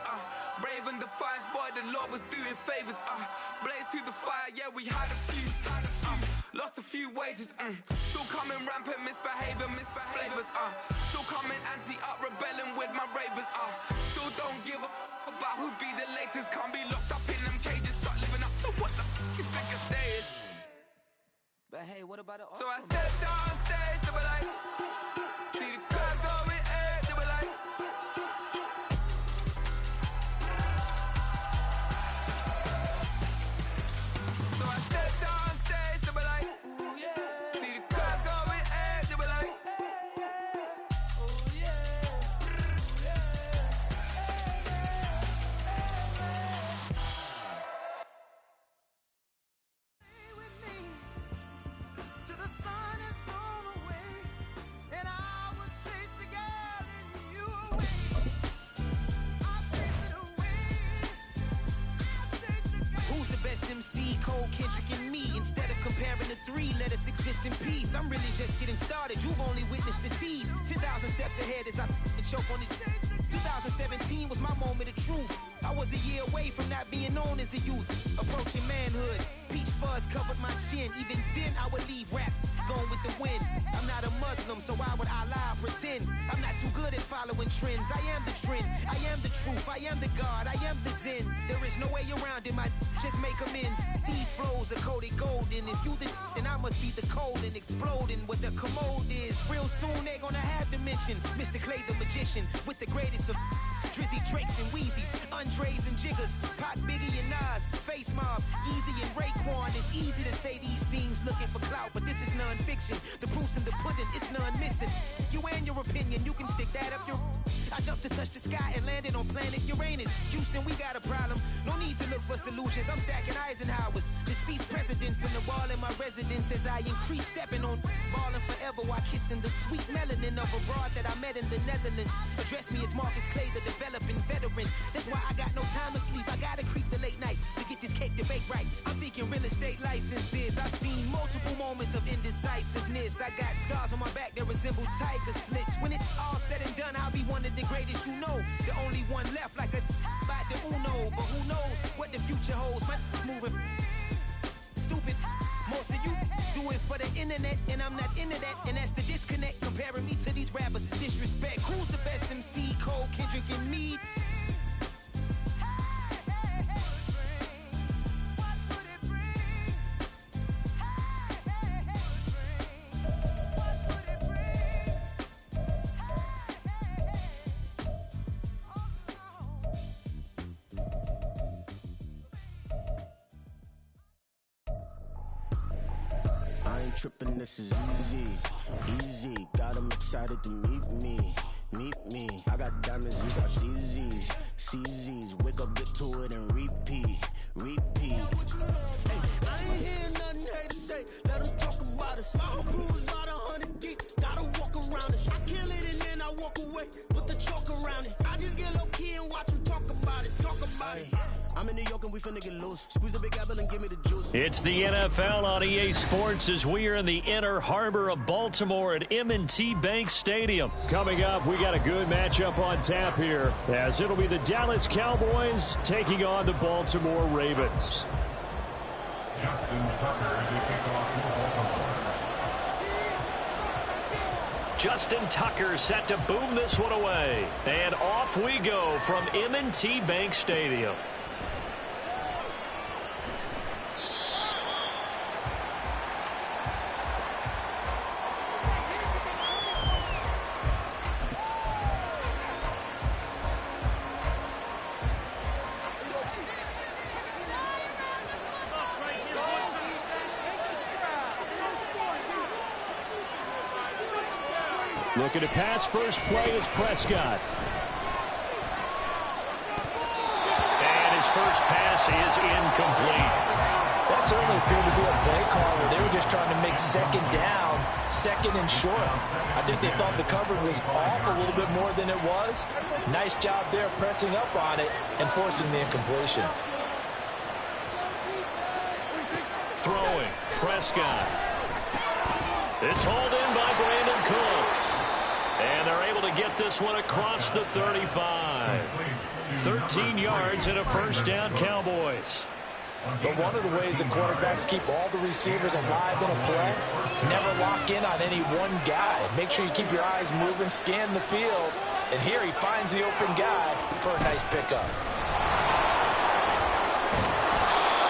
brave and defiant, boy, the Lord was doing favors, blaze through the fire, yeah, we had a few, lost a few wages, still coming rampant, misbehavior, flavors, still coming anti-up, rebelling with my ravers, still don't give a about who be the latest, can't be locked up in them cages, start living up to what the you think a day is. But hey, what about the so I stepped on stage, they were like, see the crowd going air, they were like, so I stepped on stage, they were like, ooh yeah, see the crowd going air, they were like, ooh yeah, Stay with me till the sun is gone away, and I will chase the girl in you away. I'll chase it away. I'll chase the girl. Who's the best MC? Cole, Kendrick, and me. Instead of comparing the three, let us exist in peace. I'm really just getting started. You've only witnessed the tease. 10,000 steps ahead as I choke on this. 2017 was my moment of truth. I was a year away from not being known as a youth. Approaching manhood. Peach fuzz covered my chin. Even then I would leave rap going with the wind. I'm not a Muslim, so why would I lie or pretend? I'm not too good at following trends. I am the trend. I am the truth. I am the God. I am the Zen. There is no way around it. My just make amends. These flows are coated golden. If you the then I must be the cold and exploding. What the commode is. Real soon they gonna have to mention Mr. Clay the magician with the greatest of Drizzy, Drakes, and Wheezies, Andres and Jiggers, Pac, Biggie, and Nas, Face Mob, Easy and Raekwon. It's easy to say these things looking for clout, but this is non-fiction. The proof's in the pudding, it's none missing. You and your opinion, you can stick that up your... I jumped to touch the sky and landed on planet Uranus. Houston, we got a problem. No need to look for solutions. I'm stacking Eisenhowers. Deceased presidents in the wall in my residence as I increase stepping on balling forever while kissing the sweet melanin of a broad that I met in the Netherlands. Address me as Marcus Clay, the developing veteran. That's why I got no time to sleep. I gotta creep the late night to get this cake to bake right. I'm thinking real estate licenses. I've seen multiple moments of indecisiveness. I got scars on my back that resemble tiger slits. When it's all said and done, I'll be one of the greatest you know. The only one left like a by the Uno. But who knows what the future holds. My moving stupid. Most of you do it for the internet, and I'm not into that. And that's the disconnect. Comparing me to these rappers is disrespect. Who's the best MC? Cole, Kendrick, and me. Trippin', this is easy, easy. Got 'em excited to meet me. I got diamonds, you got CZs. Wake up, get to it, and repeat. Hey, I ain't hearing nothing haters say. Let them talk about us. My whole crew is about 100 deep. Gotta walk around it. I kill it and then I walk away. Put the chalk around it. I just get low key and watch them talk about it. I'm in New York and we finna get loose. Squeeze the big apple and give me the juice. It's the NFL on EA Sports as we are in the inner harbor of Baltimore at M&T Bank Stadium. Coming up, we got a good matchup on tap here as it'll be the Dallas Cowboys taking on the Baltimore Ravens. Justin Tucker to kick off for Baltimore. Justin Tucker set to boom this one away. And off we go from M&T Bank Stadium. Looking to pass, first play is Prescott. And his first pass is incomplete. That certainly appeared to be a play call where they were just trying to make second down, second and short. I think they thought the coverage was off a little bit more than it was. Nice job there pressing up on it and forcing the incompletion. Throwing, Prescott. It's hauled in by Brandon Cooks. And they're able to get this one across the 35. 13 yards and a first down, Cowboys. But one of the ways that quarterbacks keep all the receivers alive in a play, never lock in on any one guy. Make sure you keep your eyes moving, scan the field. And here he finds the open guy for a nice pickup.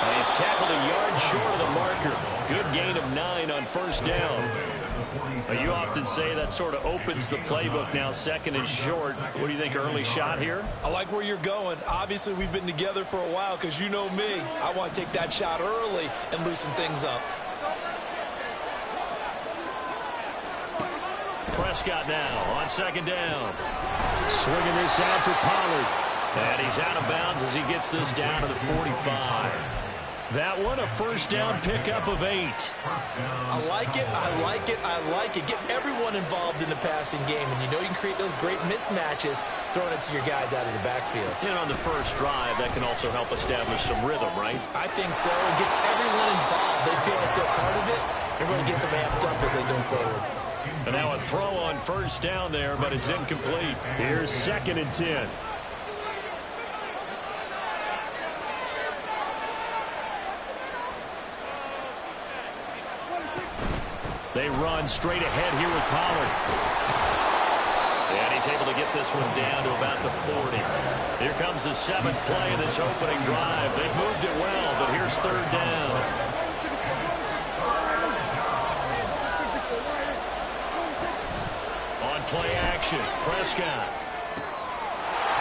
And he's tackled a yard short of the marker. Good gain of 9 on first down. You often say that sort of opens the playbook now, second and short. What do you think, early shot here? I like where you're going. Obviously, we've been together for a while because you know me. I want to take that shot early and loosen things up. Prescott now on second down. Swinging this out for Pollard. And he's out of bounds as he gets this down to the 45. That one, a first down pickup of 8. I like it, I like it, I like it. Get everyone involved in the passing game, and you know you can create those great mismatches throwing it to your guys out of the backfield. And on the first drive, that can also help establish some rhythm, right? I think so. It gets everyone involved. They feel like they're part of it. It really gets them amped up as they go forward. And now a throw on first down there, but it's incomplete. Here's second and 10. They run straight ahead here with Pollard. And he's able to get this one down to about the 40. Here comes the 7th play of this opening drive. They've moved it well, but here's third down. On play action, Prescott.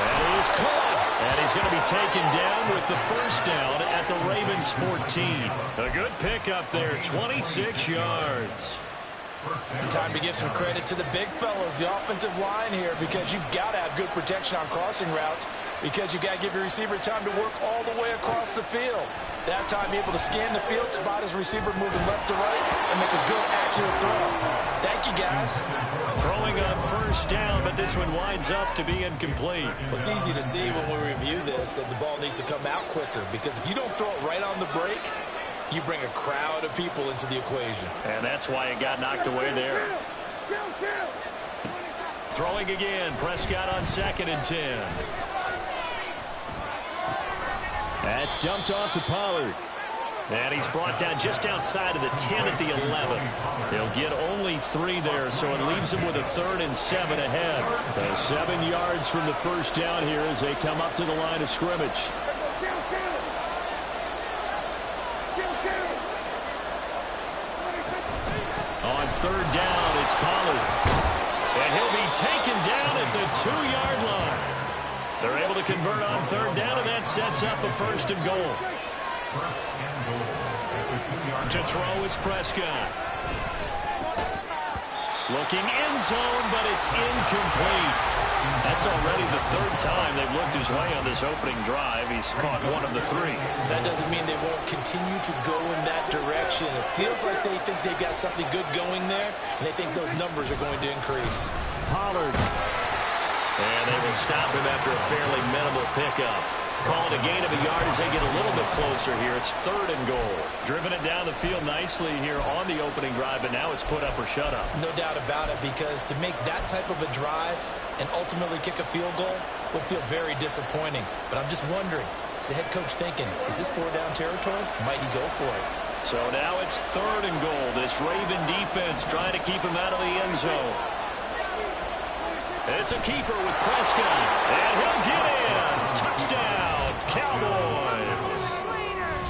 That is caught. And he's going to be taken down with the first down at the Ravens 14. A good pickup there, 26 yards. Time to give some credit to the big fellas, the offensive line here, because you've got to have good protection on crossing routes, because you've got to give your receiver time to work all the way across the field. That time, able to scan the field, spot his receiver moving left to right, and make a good, accurate throw. Thank you, guys. Throwing on first down, but this one winds up to be incomplete. Well, it's easy to see when we review this that the ball needs to come out quicker, because if you don't throw it right on the break, you bring a crowd of people into the equation. And that's why it got knocked away there. Throwing again, Prescott on second and 10. That's dumped off to Pollard. And he's brought down just outside of the 10 at the 11. He'll get only 3 there, so it leaves him with a 3rd and 7 ahead. So 7 yards from the first down here as they come up to the line of scrimmage. On third down, it's Pollard. And he'll be taken down at the 2-yard line. They're able to convert on third down, and that sets up a 1st and goal. To throw is Prescott. Looking end zone, but it's incomplete. That's already the 3rd time they've looked his way on this opening drive. He's caught 1 of the 3. That doesn't mean they won't continue to go in that direction. It feels like they think they've got something good going there, and they think those numbers are going to increase. Pollard. And they will stop him after a fairly minimal pickup. Calling a gain of a yard as they get a little bit closer here. It's 3rd and goal. Driven it down the field nicely here on the opening drive, but now it's put up or shut up. No doubt about it, because to make that type of a drive and ultimately kick a field goal would feel very disappointing. But I'm just wondering, is the head coach thinking, is this 4-down territory? Might he go for it? So now it's 3rd and goal. This Raven defense trying to keep him out of the end zone. It's a keeper with Prescott, and he'll get in. Touchdown, Cowboys.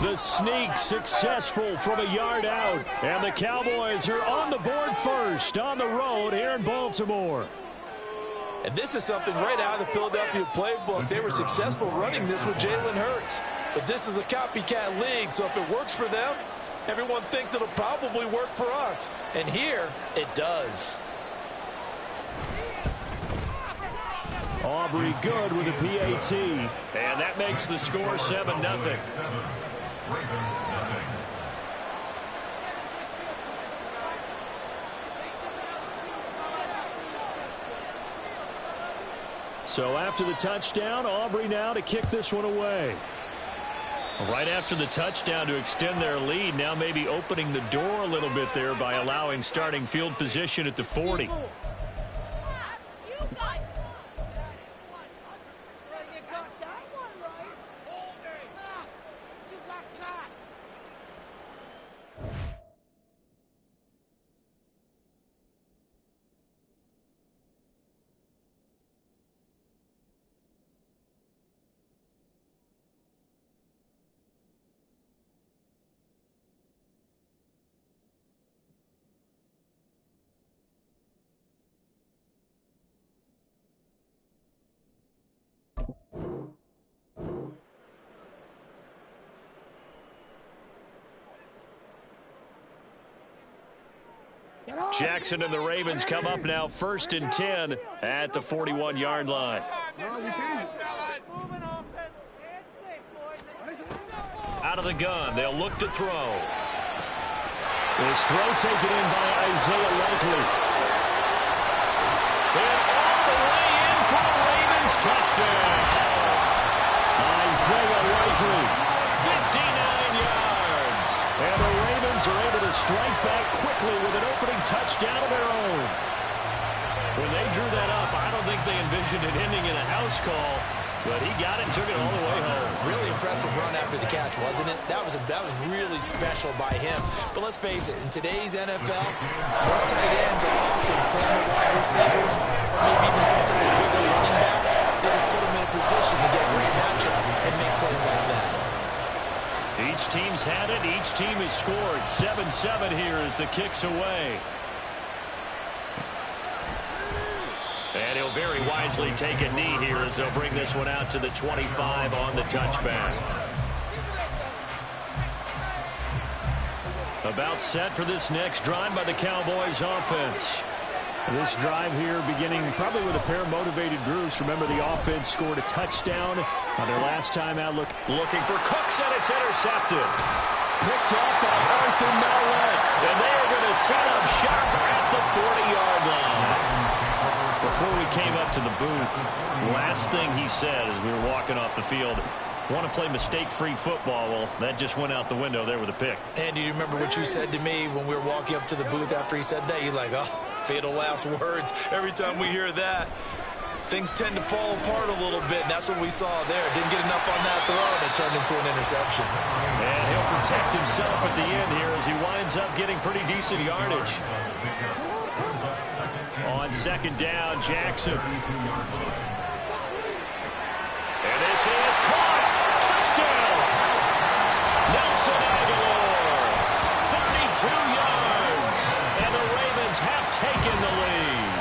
The sneak successful from a yard out, and the Cowboys are on the board first on the road here in Baltimore. And this is something right out of the Philadelphia playbook. They were successful running this with Jalen Hurts. But this is a copycat league, so if it works for them, everyone thinks it'll probably work for us. And here, it does. Aubrey good with a PAT. And that makes the score 7-0. So after the touchdown, Aubrey now to kick this one away. Right after the touchdown to extend their lead, now maybe opening the door a little bit there by allowing starting field position at the 40. Jackson and the Ravens come up now 1st and 10 at the 41-yard line. Out of the gun, they'll look to throw. His throw taken in by Isaiah Likely. And all the way in for the Ravens touchdown. Isaiah Likely, 59 yards. And the Ravens are able to strike back quickly with an opening touchdown of their own. When they drew that up, I don't think they envisioned it ending in a house call, but he got it and took it all the way home. Really impressive run after the catch, wasn't it? That was really special by him. But let's face it, in today's NFL, those tight ends are often former wide receivers, or maybe even sometimes bigger running backs. They just put them in a position to get a great matchup and make plays like that. Each team's had it. Each team has scored. 7-7 here as the kick's away. And he'll very wisely take a knee here as they'll bring this one out to the 25 on the touchback. About set for this next drive by the Cowboys offense. This drive here beginning probably with a pair of motivated groups. Remember, the offense scored a touchdown on their last time out. Looking for Cooks, and it's intercepted. Picked off by Arthur Mallett. And they are going to set up shop at the 40-yard line. Before we came up to the booth, last thing he said as we were walking off the field, want to play mistake-free football. Well, that just went out the window there with a pick. And do you remember what you said to me when we were walking up to the booth after he said that? You're like, oh, fatal last words. Every time we hear that, things tend to fall apart a little bit, and that's what we saw there. Didn't get enough on that throw, and it turned into an interception. And he'll protect himself at the end here as he winds up getting pretty decent yardage. On second down, Jackson. And this is caught. Touchdown. Nelson Aguilar. 32 yards. And the Ravens have taken the lead.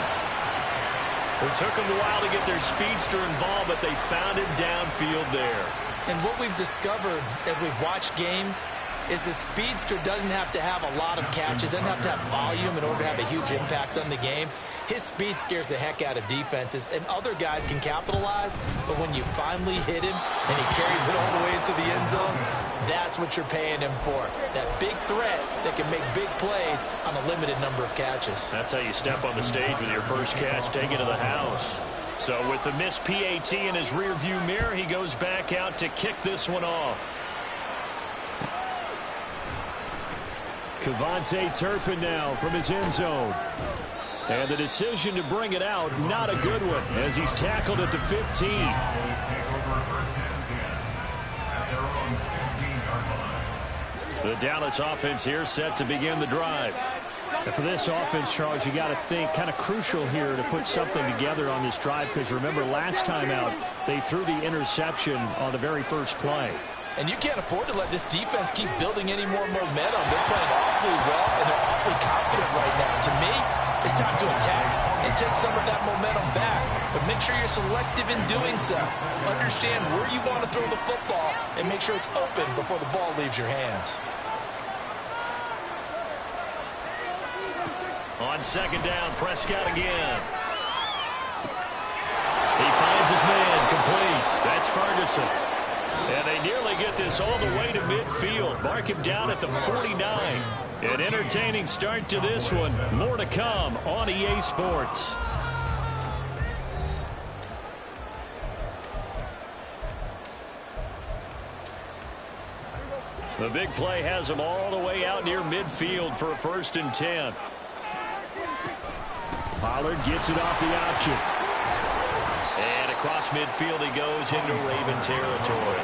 It took them a while to get their speedster involved, but they found it downfield there. And what we've discovered as we've watched games is the speedster doesn't have to have a lot of catches, doesn't have to have volume in order to have a huge impact on the game. His speed scares the heck out of defenses, and other guys can capitalize, but when you finally hit him and he carries it all the way into the end zone, that's what you're paying him for. That big threat that can make big plays on a limited number of catches. That's how you step on the stage with your first catch, take it to the house. So with the missed PAT in his rearview mirror, he goes back out to kick this one off. Kevontae Turpin now from his end zone. And the decision to bring it out, not a good one, as he's tackled at the 15. The Dallas offense here set to begin the drive. And for this offense, Charles, you got to think kind of crucial here to put something together on this drive, because remember last time out they threw the interception on the very first play. And you can't afford to let this defense keep building any more momentum. They're playing awfully well, and they're awfully confident right now. To me, it's time to attack and take some of that momentum back. But make sure you're selective in doing so. Understand where you want to throw the football and make sure it's open before the ball leaves your hands. On second down, Prescott again. He finds his man, complete. That's Ferguson. And they nearly get this all the way to midfield. Mark him down at the 49. An entertaining start to this one. More to come on EA Sports. The big play has him all the way out near midfield for a 1st and 10. Pollard gets it off the option. And across midfield he goes into Raven territory.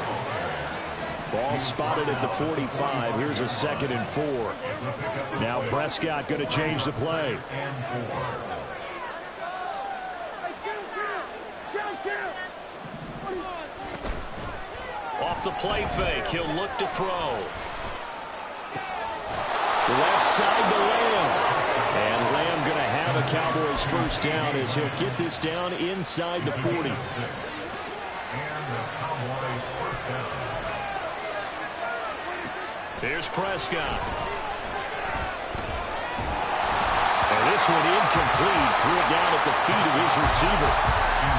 Ball spotted at the 45. Here's a 2nd and 4. Now Prescott going to change the play. Off the play fake, he'll look to throw. Left side to Lamb. And Lamb going to have a Cowboys 1st down as he'll get this down inside the 40. Here's Prescott. And this one incomplete. Threw it down at the feet of his receiver.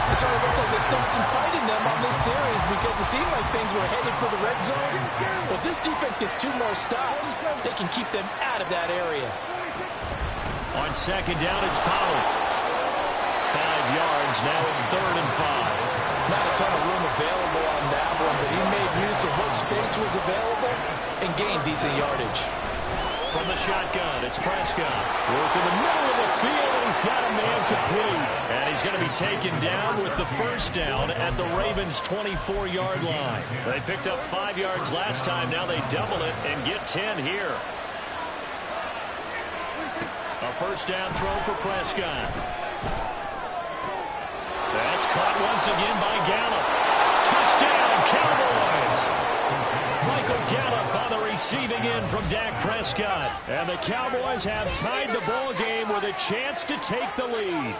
It sort of looks like they started some fight in them on this series because it seemed like things were headed for the red zone. But this defense gets 2 more stops. They can keep them out of that area. On second down, it's Pollard. 5 yards. Now it's 3rd and 5. Not a ton of room available on that one, but he made use of what space was available and gained decent yardage. From the shotgun, it's Prescott. Working the middle of the field, and he's got a man complete. And he's going to be taken down with the 1st down at the Ravens' 24-yard line. They picked up 5 yards last time. Now they double it and get 10 here. A 1st down throw for Prescott. That's caught once again by Gallup. Touchdown, Cowboys! Michael Gallup on the receiving end from Dak Prescott. And the Cowboys have tied the ball game with a chance to take the lead.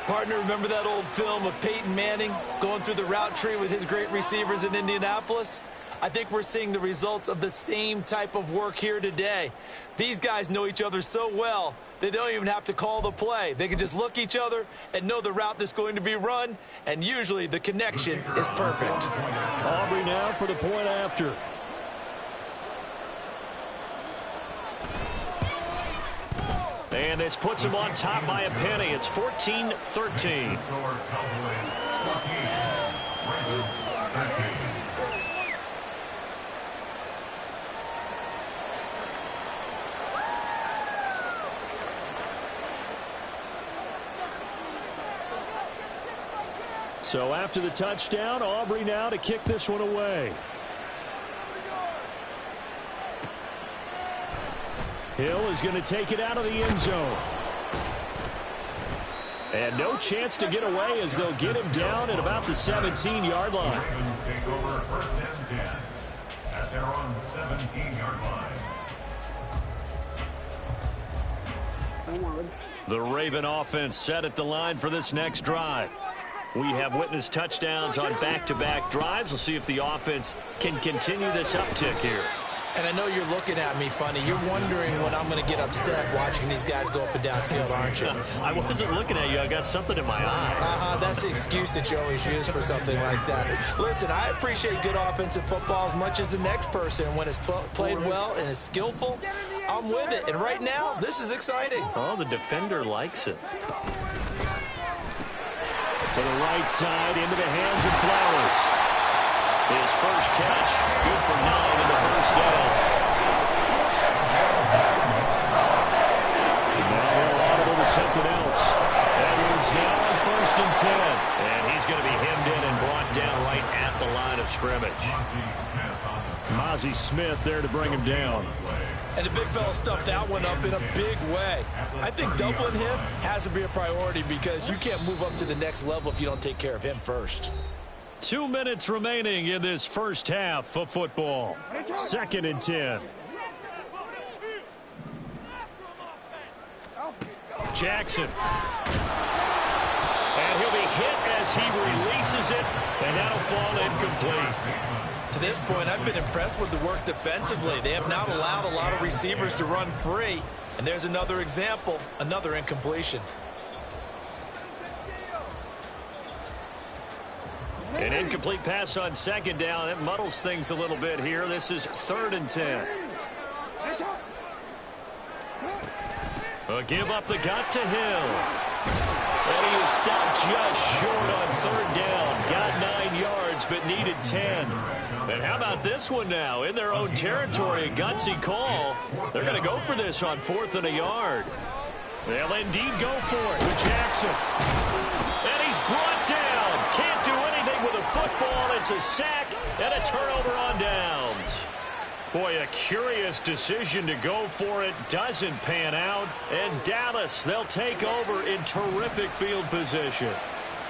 Partner, remember that old film of Peyton Manning going through the route tree with his great receivers in Indianapolis? I think we're seeing the results of the same type of work here today. These guys know each other so well, they don't even have to call the play. They can just look each other and know the route that's going to be run, and usually the connection is perfect. Aubrey now for the point after. And this puts him on top by a penny. It's 14-13. So after the touchdown, Aubrey now to kick this one away. Hill is going to take it out of the end zone. And no chance to get away as they'll get him down at about the 17-yard line. Take over 1st and 10 at their own 17-yard line. The Raven offense set at the line for this next drive. We have witnessed touchdowns on back-to-back drives. We'll see if the offense can continue this uptick here. And I know you're looking at me funny. You're wondering when I'm going to get upset watching these guys go up and down field, aren't you? I wasn't looking at you. I got something in my eye. That's the excuse that you always use for something like that. Listen, I appreciate good offensive football as much as the next person. When it's played well and is skillful, I'm with it. And right now, this is exciting. Oh, the defender likes it. To the right side, into the hands of Flowers. His first catch, good for 9 in the 1st down. Now they'll audible to something else. Edwards now on 1st and 10. And he's going to be hemmed in and brought down right at the line of scrimmage. Mozzie Smith there to bring him down. And the big fella stuffed that one up in a big way. I think doubling him has to be a priority because you can't move up to the next level if you don't take care of him first. 2 minutes remaining in this first half of football. 2nd and 10. Jackson. And he'll be hit as he releases it, and that'll fall incomplete. To this point, I've been impressed with the work defensively. They have not allowed a lot of receivers to run free. And there's another example, another incompletion. An incomplete pass on 2nd down. It muddles things a little bit here. This is 3rd and 10. A give up the gut to Hill. And he is stopped just short on 3rd down. Got 9 yards, but needed 10. And how about this one now? In their own territory, a gutsy call. They're going to go for this on 4th and a yard. They'll indeed go for it with Jackson. And he's brought down. Can't do anything with a football. It's a sack and a turnover on downs. Boy, a curious decision to go for it. Doesn't pan out. And Dallas, they'll take over in terrific field position.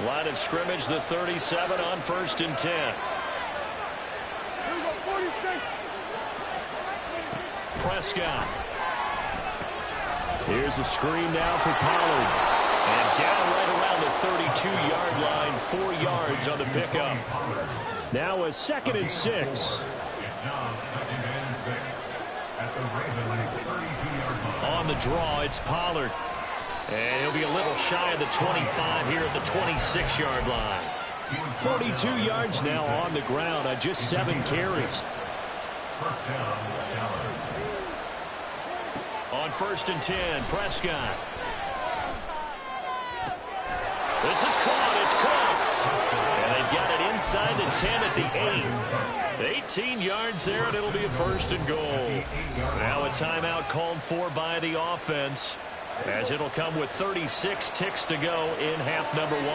Line of scrimmage, the 37 on 1st and 10. Prescott. Here's a screen now for Pollard. And down right around the 32-yard line, 4 yards on the pickup. Now a 2nd and 6. It's now 2nd and 6 at the Ravens' 32-yard line. On the draw, it's Pollard. And he'll be a little shy of the 25 here at the 26-yard line. 42 yards now on the ground on just 7 carries. First down, Dallas. On 1st and 10, Prescott. This is caught. It's Cooks. And they've got it inside the 10 at the 8. 18 yards there, and it'll be a 1st and goal. Now a timeout called for by the offense, as it'll come with 36 ticks to go in half number 1.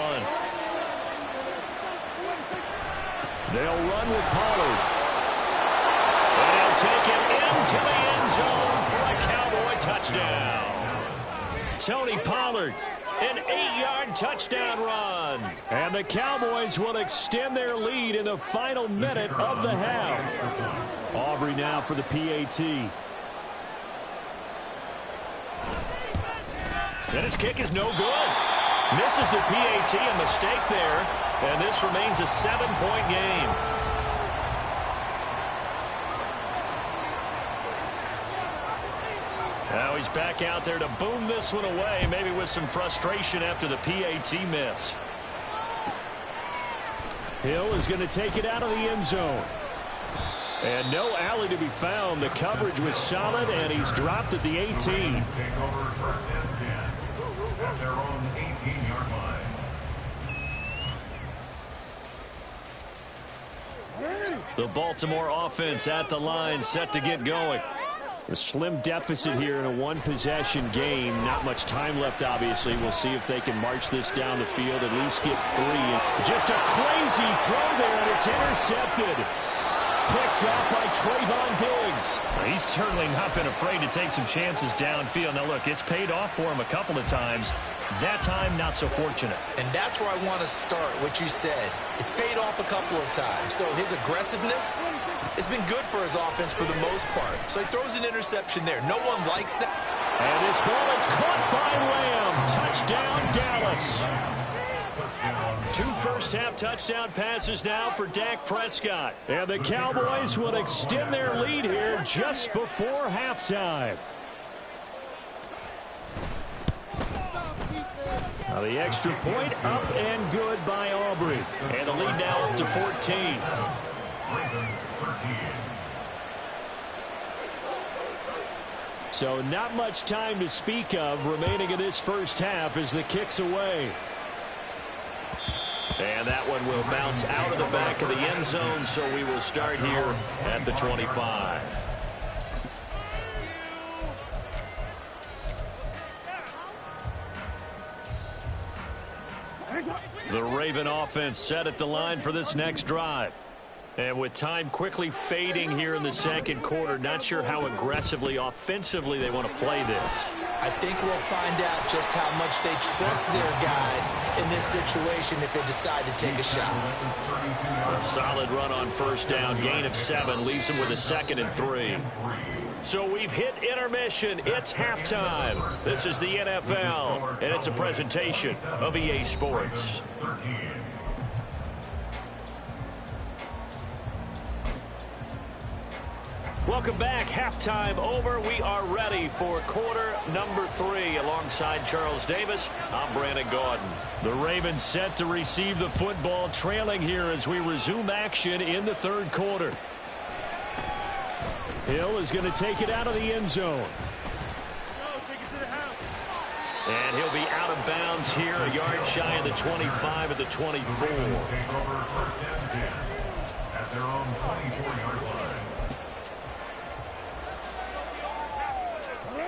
They'll run with Pollard. And he'll take it into the end zone for a Cowboy touchdown. Tony Pollard, an 8-yard touchdown run. And the Cowboys will extend their lead in the final minute of the half. Aubrey now for the PAT. And his kick is no good. Misses the PAT, a mistake there. And this remains a 7-point game. Now he's back out there to boom this one away, maybe with some frustration after the PAT miss. Hill is going to take it out of the end zone. And no alley to be found. The coverage was solid, and he's dropped at the 18. Take over 1st and 10 at their own 18-yard line. The Baltimore offense at the line, set to get going. A slim deficit here in a one-possession game. Not much time left, obviously. We'll see if they can march this down the field, at least get 3. Just a crazy throw there, and it's intercepted. Picked off by Trayvon Diggs. He's certainly not been afraid to take some chances downfield. Now, look, it's paid off for him a couple of times. That time, not so fortunate. And that's where I want to start, what you said. It's paid off a couple of times. So his aggressiveness has been good for his offense for the most part. So he throws an interception there. No one likes that. And this ball is caught by Lamb. Touchdown, Dallas. 2 first-half touchdown passes now for Dak Prescott. And the Cowboys will extend their lead here just before halftime. Now the extra point up and good by Aubrey. And the lead now up to 14. So not much time to speak of remaining in this first half as the kick's away. And that one will bounce out of the back of the end zone, so we will start here at the 25. The Raven offense set at the line for this next drive. And with time quickly fading here in the second quarter, not sure how aggressively, offensively they want to play this. I think we'll find out just how much they trust their guys in this situation if they decide to take a shot. A solid run on first down, gain of 7, leaves them with a 2nd and 3. So we've hit intermission. It's halftime. This is the NFL, and it's a presentation of EA Sports. Welcome back. Halftime over. We are ready for quarter number 3. Alongside Charles Davis, I'm Brandon Gaudin. The Ravens set to receive the football, trailing here as we resume action in the third quarter. Hill is going to take it out of the end zone. And he'll be out of bounds here, a yard shy of the 25 at the 24. Take over first and 10 at their own 24-yard line.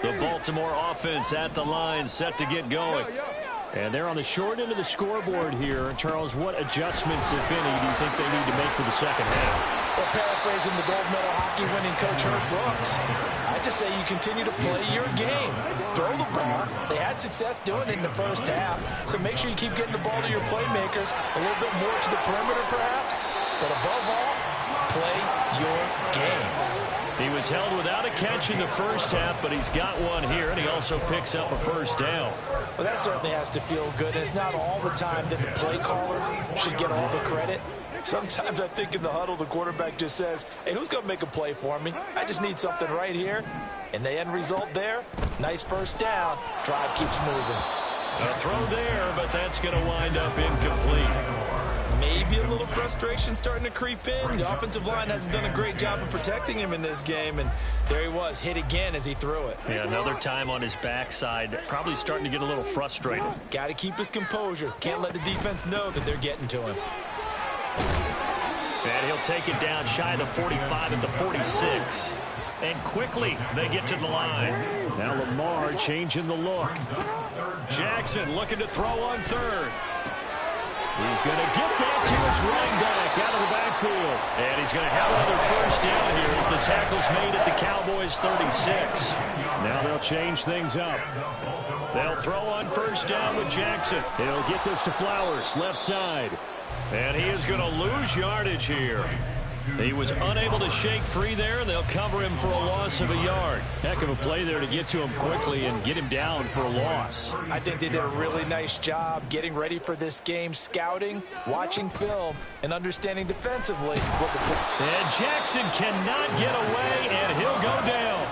The Baltimore offense at the line, set to get going. And they're on the short end of the scoreboard here. Charles, what adjustments, if any, do you think they need to make for the second half? Well, paraphrasing the gold medal hockey winning coach Herb Brooks, I just say you continue to play your game. Throw the ball. They had success doing it in the first half, so make sure you keep getting the ball to your playmakers, a little bit more to the perimeter perhaps, but above all, play your game. He was held without a catch in the first half, but he's got one here, and he also picks up a first down. Well, that certainly has to feel good. It's not all the time that the play caller should get all the credit. Sometimes I think in the huddle, the quarterback just says, hey, who's going to make a play for me? I just need something right here. And the end result there, nice first down. Drive keeps moving. A throw there, but that's going to wind up incomplete. Maybe a little frustration starting to creep in. The offensive line hasn't done a great job of protecting him in this game, and there he was, hit again as he threw it. Yeah, another time on his backside, probably starting to get a little frustrated. Got to keep his composure. Can't let the defense know that they're getting to him. And he'll take it down shy of the 45 at the 46. And quickly, they get to the line. Now Lamar changing the look. Jackson looking to throw on third. He's going to get that to his running back out of the backfield. And he's going to have another first down here as the tackle's made at the Cowboys' 36. Now they'll change things up. They'll throw on first down with Jackson. He'll get this to Flowers, left side. And he is going to lose yardage here. He was unable to shake free there, and they'll cover him for a loss of a yard. Heck of a play there to get to him quickly and get him down for a loss. I think they did a really nice job getting ready for this game, scouting, watching film, and understanding defensively what the... And Jackson cannot get away, and he'll go down.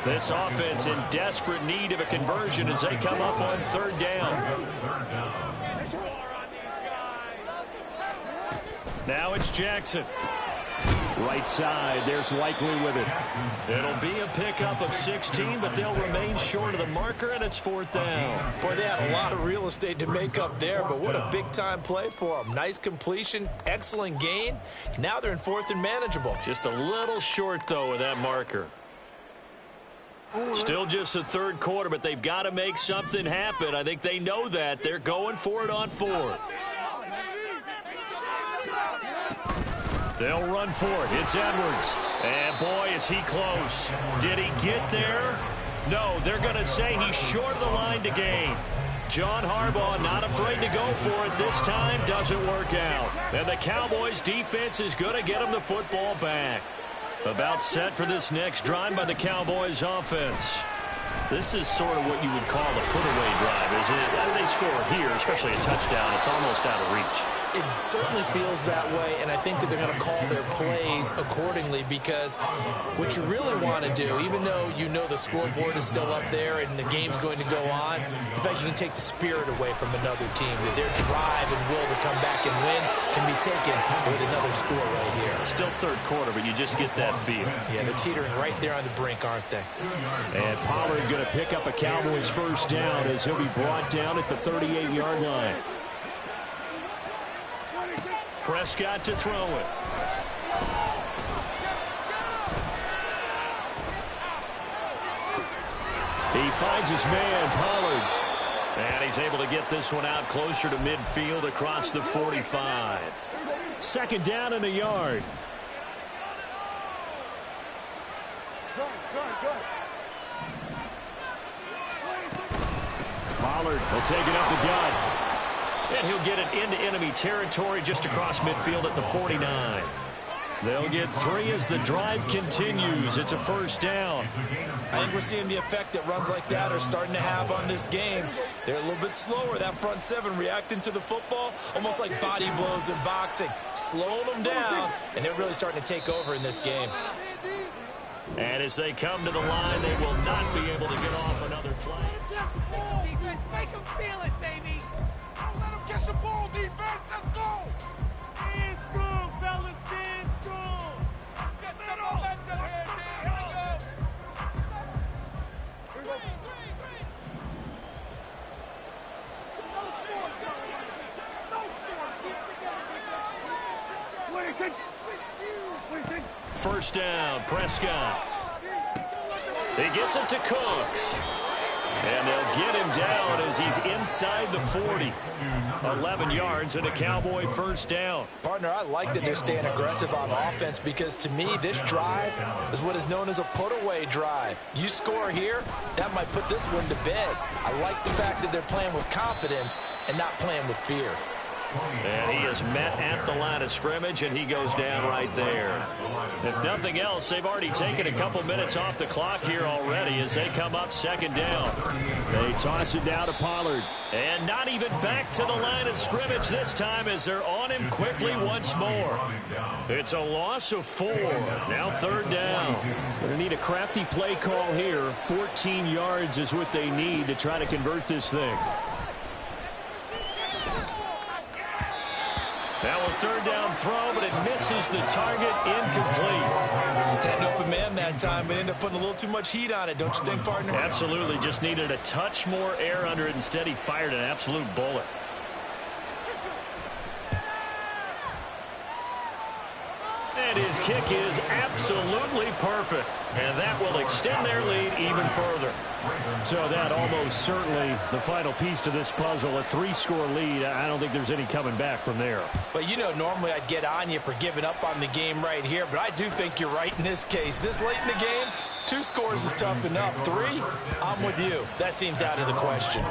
This offense in desperate need of a conversion as they come up on third down. Now it's Jackson. Right side, there's Likely with it. It'll be a pickup of 16, but they'll remain short of the marker, and it's fourth down. Boy, they had a lot of real estate to make up there, but what a big-time play for them. Nice completion, excellent gain. Now they're in fourth and manageable. Just a little short, though, of that marker. Still just the third quarter, but they've got to make something happen. I think they know that. They're going for it on fourth. They'll run for it. It's Edwards. And, boy, is he close. Did he get there? No, they're going to say he's short of the line to gain. John Harbaugh not afraid to go for it this time. Doesn't work out. And the Cowboys' defense is going to get him the football back. About set for this next drive by the Cowboys' offense. This is sort of what you would call a put-away drive, isn't it? They score here, especially a touchdown. It's almost out of reach. It certainly feels that way, and I think that they're going to call their plays accordingly because what you really want to do, even though you know the scoreboard is still up there and the game's going to go on, in fact, you can take the spirit away from another team. That their drive and will to come back and win can be taken with another score right here. Still third quarter, but you just get that feel. Yeah, they're teetering right there on the brink, aren't they? And Pollard going to pick up a Cowboys first down as he'll be brought down at the 38-yard line. Prescott to throw it. He finds his man, Pollard. And he's able to get this one out closer to midfield across the 45. Second down and a yard. Pollard will take it up the gut. And he'll get it into enemy territory just across midfield at the 49. They'll get 3 as the drive continues. It's a first down. I think we're seeing the effect that runs like that are starting to have on this game. They're a little bit slower, that front 7 reacting to the football, almost like body blows in boxing, slowing them down, and they're really starting to take over in this game. And as they come to the line, they will not be able to get off another play. Make them feel it, baby. Don't let them catch the ball, defense. Let's go. Stand strong, fellas. Stand strong. Get that offensive here, man. Here we go. No score, son. No score. Keep together. First down, Prescott. He gets it to Cooks. And they'll get him down as he's inside the 40. 11 yards and a Cowboy first down. Partner, I like that they're staying aggressive on offense because to me, this drive is what is known as a put-away drive. You score here, that might put this one to bed. I like the fact that they're playing with confidence and not playing with fear. And he is met at the line of scrimmage, and he goes down right there. If nothing else, they've already taken a couple minutes off the clock here already as they come up second down. They toss it down to Pollard. And not even back to the line of scrimmage this time as they're on him quickly once more. It's a loss of 4. Now third down. Going to need a crafty play call here. 14 yards is what they need to try to convert this thing. Now a third down throw, but it misses the target, incomplete. Had an open man that time, but ended up putting a little too much heat on it, don't you think, partner? Absolutely, just needed a touch more air under it. Instead, he fired an absolute bullet. And his kick is absolutely perfect. And that will extend their lead even further. So that almost certainly the final piece to this puzzle, a 3-score lead. I don't think there's any coming back from there. But, you know, normally I'd get on you for giving up on the game right here, but I do think you're right in this case. This late in the game, 2 scores is tough enough. 3, I'm with you. That seems out of the question.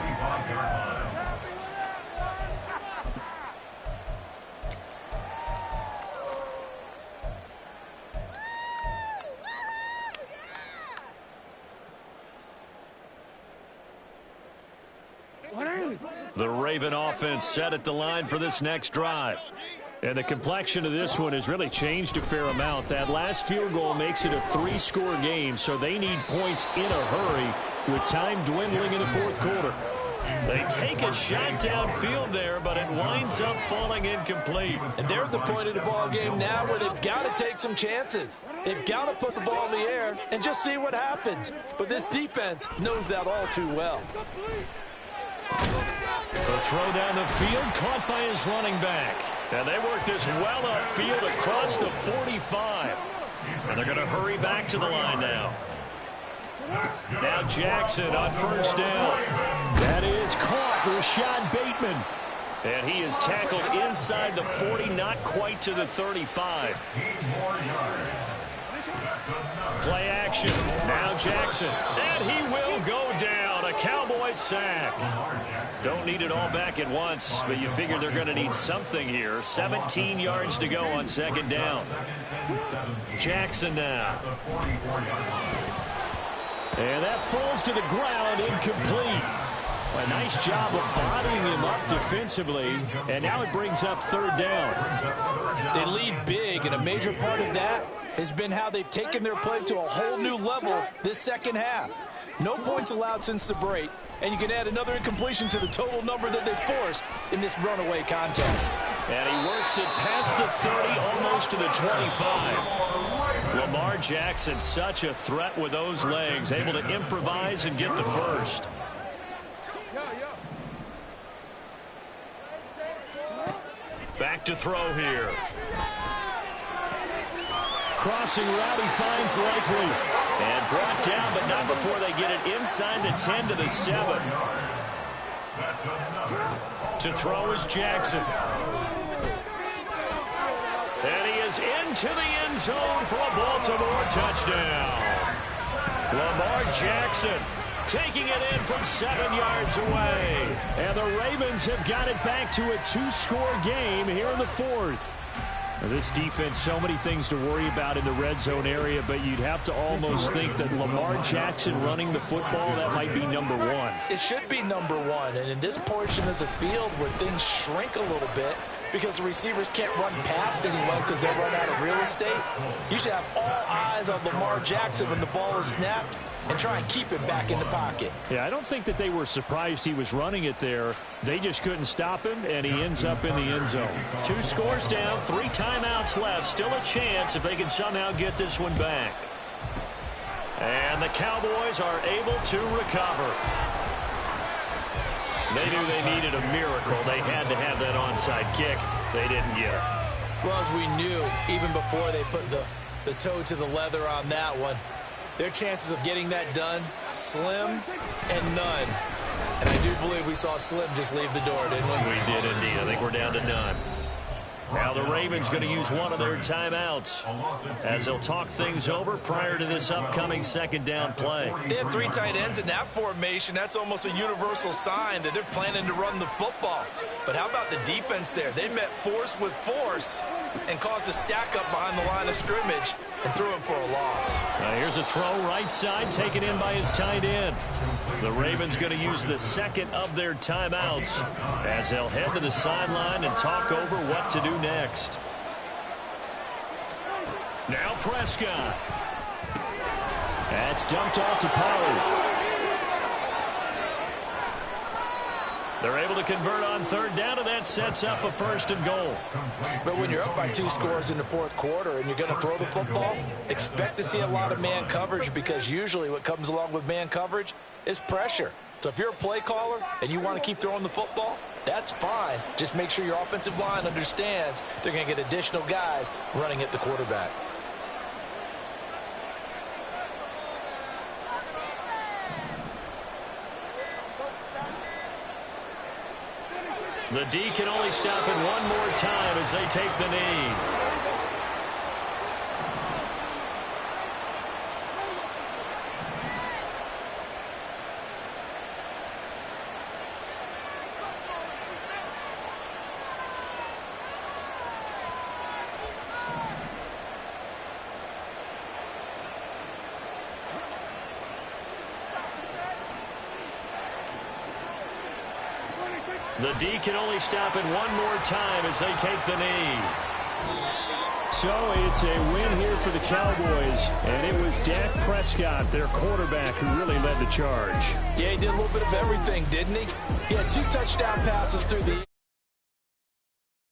The Raven offense set at the line for this next drive. And the complexion of this one has really changed a fair amount. That last field goal makes it a 3-score game, so they need points in a hurry with time dwindling in the fourth quarter. They take a shot downfield there, but it winds up falling incomplete. And they're at the point of the ball game now where they've got to take some chances. They've got to put the ball in the air and just see what happens. But this defense knows that all too well. The throw down the field, caught by his running back. And they work this well upfield across the 45. And they're going to hurry back to the line now. Now Jackson on first down. That is caught, Rashad Bateman. And he is tackled inside the 40, not quite to the 35. Play action. Now Jackson. And he will go down. A Cowboy sack. Don't need it all back at once, but you figure they're going to need something here. 17 yards to go on second down. Jackson now. And that falls to the ground, incomplete. A nice job of bodying him up defensively, and now it brings up third down. They lead big, and a major part of that has been how they've taken their play to a whole new level this second half. No points allowed since the break, and you can add another incompletion to the total number that they've forced in this runaway contest. And he works it past the 30, almost to the 25. Lamar Jackson, such a threat with those legs, able to improvise and get the first. Back to throw here. Crossing route, he finds Likely. And brought down, but not before they get it inside the 10 to the 7. To throw is Jackson. is into the end zone for a Baltimore touchdown. Lamar Jackson taking it in from 7 yards away. And the Ravens have got it back to a 2-score game here in the fourth. This defense, so many things to worry about in the red zone area, but you'd have to almost think that Lamar Jackson running the football, that might be number one. It should be number one, and in this portion of the field where things shrink a little bit because the receivers can't run past anyone because they'll run out of real estate, you should have all eyes on Lamar Jackson when the ball is snapped and try and keep it back in the pocket. Yeah, I don't think that they were surprised he was running it there. They just couldn't stop him, and he ends up in the end zone. 2 scores down, 3 timeouts left. Still a chance if they can somehow get this one back. And the Cowboys are able to recover. They knew they needed a miracle. They had to have that onside kick. They didn't get it. Well, as we knew, even before they put the toe to the leather on that one, their chances of getting that done, slim and none. And I do believe we saw Slim just leave the door, didn't we? We did indeed. I think we're down to none. Now the Ravens going to use one of their timeouts as they'll talk things over prior to this upcoming second down play. They have 3 tight ends in that formation. That's almost a universal sign that they're planning to run the football. But how about the defense there? They met force with force and caused a stack up behind the line of scrimmage and threw him for a loss. Now here's a throw right side taken in by his tight end. The Ravens going to use the second of their timeouts as they'll head to the sideline and talk over what to do next. Now Prescott. That's dumped off to Pollard. They're able to convert on third down, and that sets up a 1st and goal. But when you're up by 2 scores in the fourth quarter and you're going to throw the football, expect to see a lot of man coverage because usually what comes along with man coverage is pressure. So if you're a play caller and you want to keep throwing the football, that's fine. Just make sure your offensive line understands they're going to get additional guys running at the quarterback. The D can only stop it one more time as they take the knee. The D can only stop it one more time as they take the knee. So it's a win here for the Cowboys, and it was Dak Prescott, their quarterback, who really led the charge. Yeah, he did a little bit of everything, didn't he? He had 2 touchdown passes through the